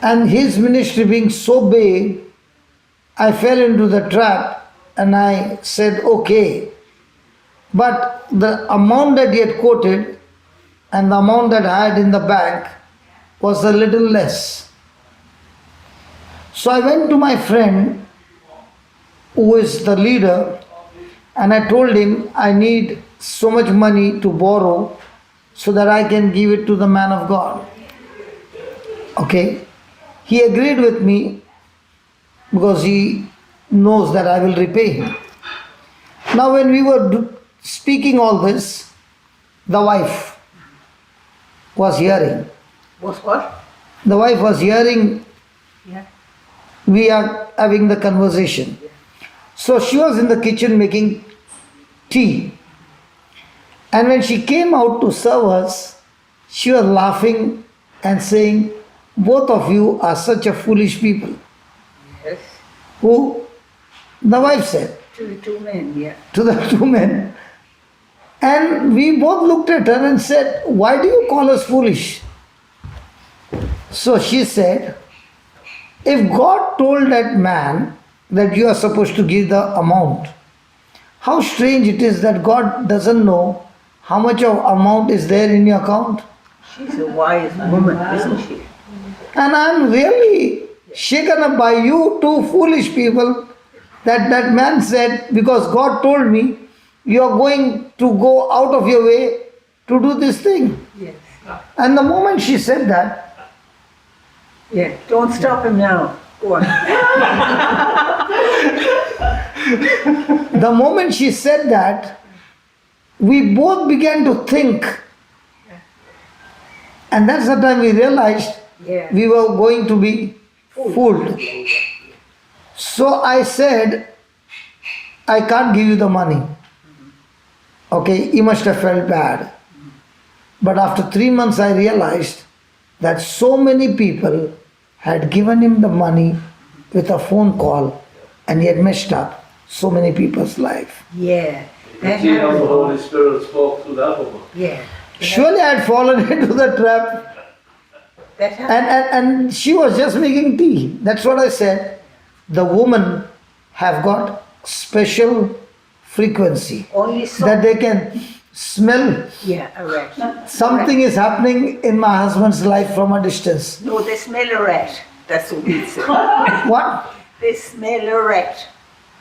And his ministry being so big, I fell into the trap and I said, okay. But the amount that he had quoted and the amount that I had in the bank was a little less. So I went to my friend who is the leader and I told him I need so much money to borrow so that I can give it to the man of God. Okay? He agreed with me because he knows that I will repay him. Now when we were speaking all this, the wife was hearing. Was what? The wife was hearing Yeah. we are having the conversation. So she was in the kitchen making tea. And when she came out to serve us, she was laughing and saying, both of you are such a foolish people. Yes. Who? The wife said To the two men, yeah. to the two men. And we both looked at her and said, why do you call us foolish? So she said, if God told that man that you are supposed to give the amount, how strange it is that God doesn't know how much of amount is there in your account. She's a wise woman, isn't she? And I'm really shaken up by you two foolish people that man said, because God told me you are going to go out of your way to do this thing. Yes. And the moment she said that, Yeah. Don't stop him now. Go on. the moment she said that, we both began to think. And that's the time we realized Yeah. we were going to be fooled. So I said, I can't give you the money. Okay, he must have felt bad. But after 3 months, I realized that so many people had given him the money with a phone call and he had messed up so many people's life. Yeah. You can see how the Holy Spirit spoke through that woman. Yeah. Surely I had fallen into the trap. That happened. And she was just making tea. That's what I said. The woman have got special frequency Only some. that they can smell Yeah, a rat. something is happening in my husband's life from a distance. No, they smell a rat. That's what we say. What? They smell a rat.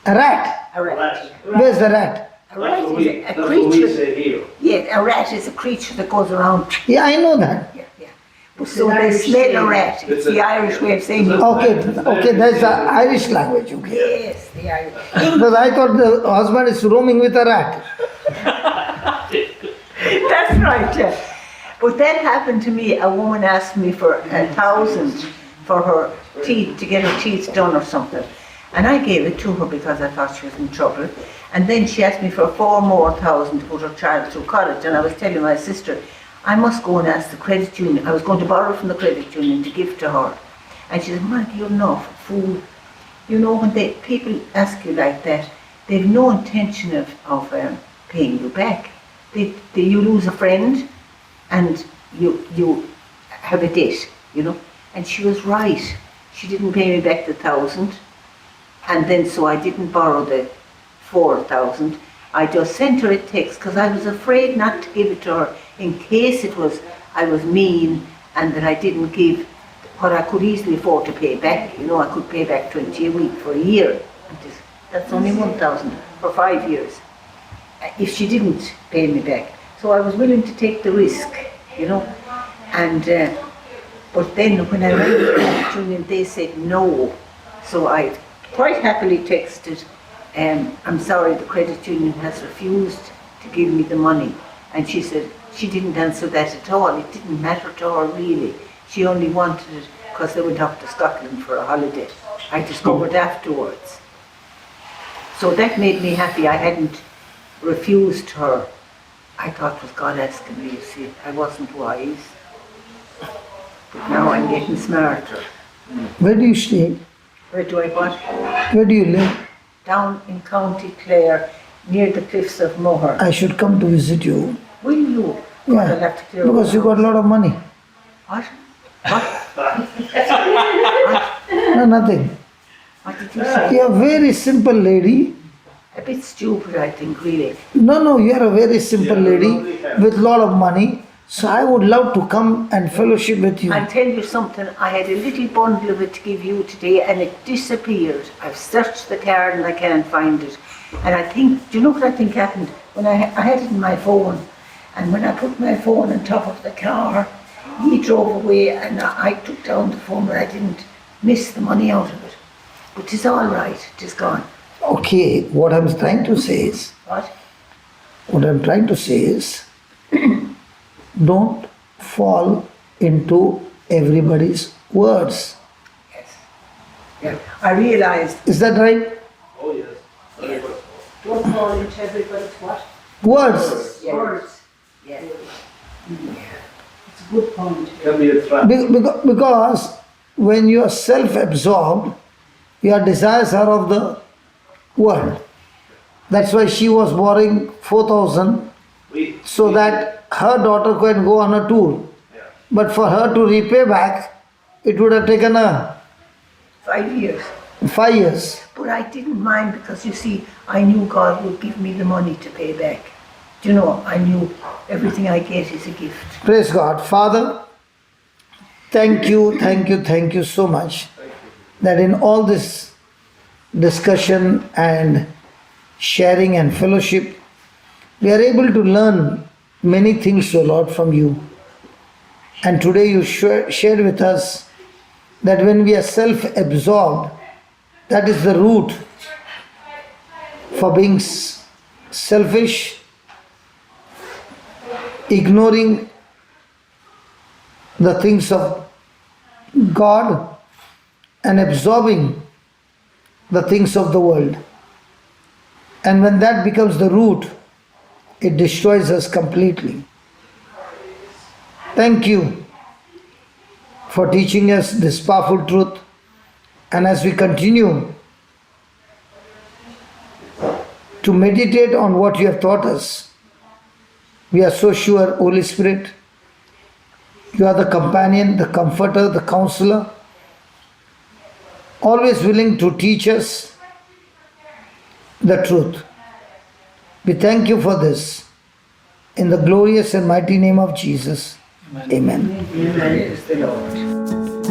A rat? A rat. Where's the rat? A rat That's what is we, a that's what we creature. say here. Yeah, a rat is a creature that goes around. Yeah, I know that. Yeah, yeah. But so they smell a rat. It's the Irish way of saying it. Okay, that's the Irish language, okay. Yes, the Irish. Because I thought the husband is roaming with a rat. That's right, yeah. But that happened to me. A woman asked me for 1,000 for her teeth, to get her teeth done or something. And I gave it to her because I thought she was in trouble. And then she asked me for 4,000 more to put her child through college. And I was telling my sister, I must go and ask the credit union. I was going to borrow from the credit union to give to her. And she said, Maggie, you're not a fool. You know, when people ask you like that, they've no intention of paying you back. You lose a friend and you have a debt, you know. And she was right. She didn't pay me back the 1,000. And then so I didn't borrow the 4,000. I just sent her a text because I was afraid not to give it to her in case I was mean and that I didn't give what I could easily afford to pay back. You know, I could pay back 20 a week for a year. That's only 1,000 for 5 years. If she didn't pay me back. So I was willing to take the risk, you know. And but then when I went to the credit union, they said no. So I quite happily texted, I'm sorry, the credit union has refused to give me the money. And she said she didn't answer that at all. It didn't matter to her really. She only wanted it because they went off to Scotland for a holiday. I discovered afterwards. So that made me happy. I hadn't refused her. I thought it was God asking me, you see. I wasn't wise. But now I'm getting smarter. Where do you stay? Where do I what? Where do you live? Down in County Clare, near the cliffs of Moher. I should come to visit you. Will you? God, I'll Yeah, have to clear because you out. got a lot of money. What? What? No, nothing. What did you say? You're a very simple lady. A bit stupid, I think, really. No, you're a very simple Yeah, lady lovely hair. with a lot of money. So I would love to come and fellowship with you. I'll tell you something. I had a little bundle of it to give you today and it disappeared. I've searched the car and I can't find it. And I think, do you know what I think happened? When I had it in my phone, and when I put my phone on top of the car, he drove away and I took down the phone, but I didn't miss the money out of it. But it's all right. It is gone. Okay, what I'm trying to say is, don't fall into everybody's words. Yes. Yeah. I realised. Is that right? Oh, yes. Very good. Don't fall into everybody's what? Words. Yeah. Words. Yeah. It's a good point. Can be a trap. Because when you are self-absorbed, your desires are of the world. That's why she was borrowing 4,000 so that her daughter can go on a tour. Yeah. But for her to repay back, it would have taken her 5 years. 5 years. But I didn't mind because you see, I knew God would give me the money to pay back. Do you know, I knew everything I get is a gift. Praise God. Father, thank you so much that in all this discussion and sharing and fellowship, we are able to learn many things, O Lord, from you. And today you shared with us that when we are self-absorbed, that is the root for being selfish, ignoring the things of God and absorbing the things of the world. And when that becomes the root, it destroys us completely. Thank you for teaching us this powerful truth. And as we continue to meditate on what you have taught us. We are so sure, Holy Spirit, you are the companion, the comforter, the counselor, always willing to teach us the truth. We thank you for this. In the glorious and mighty name of Jesus. Amen. Praise the Lord.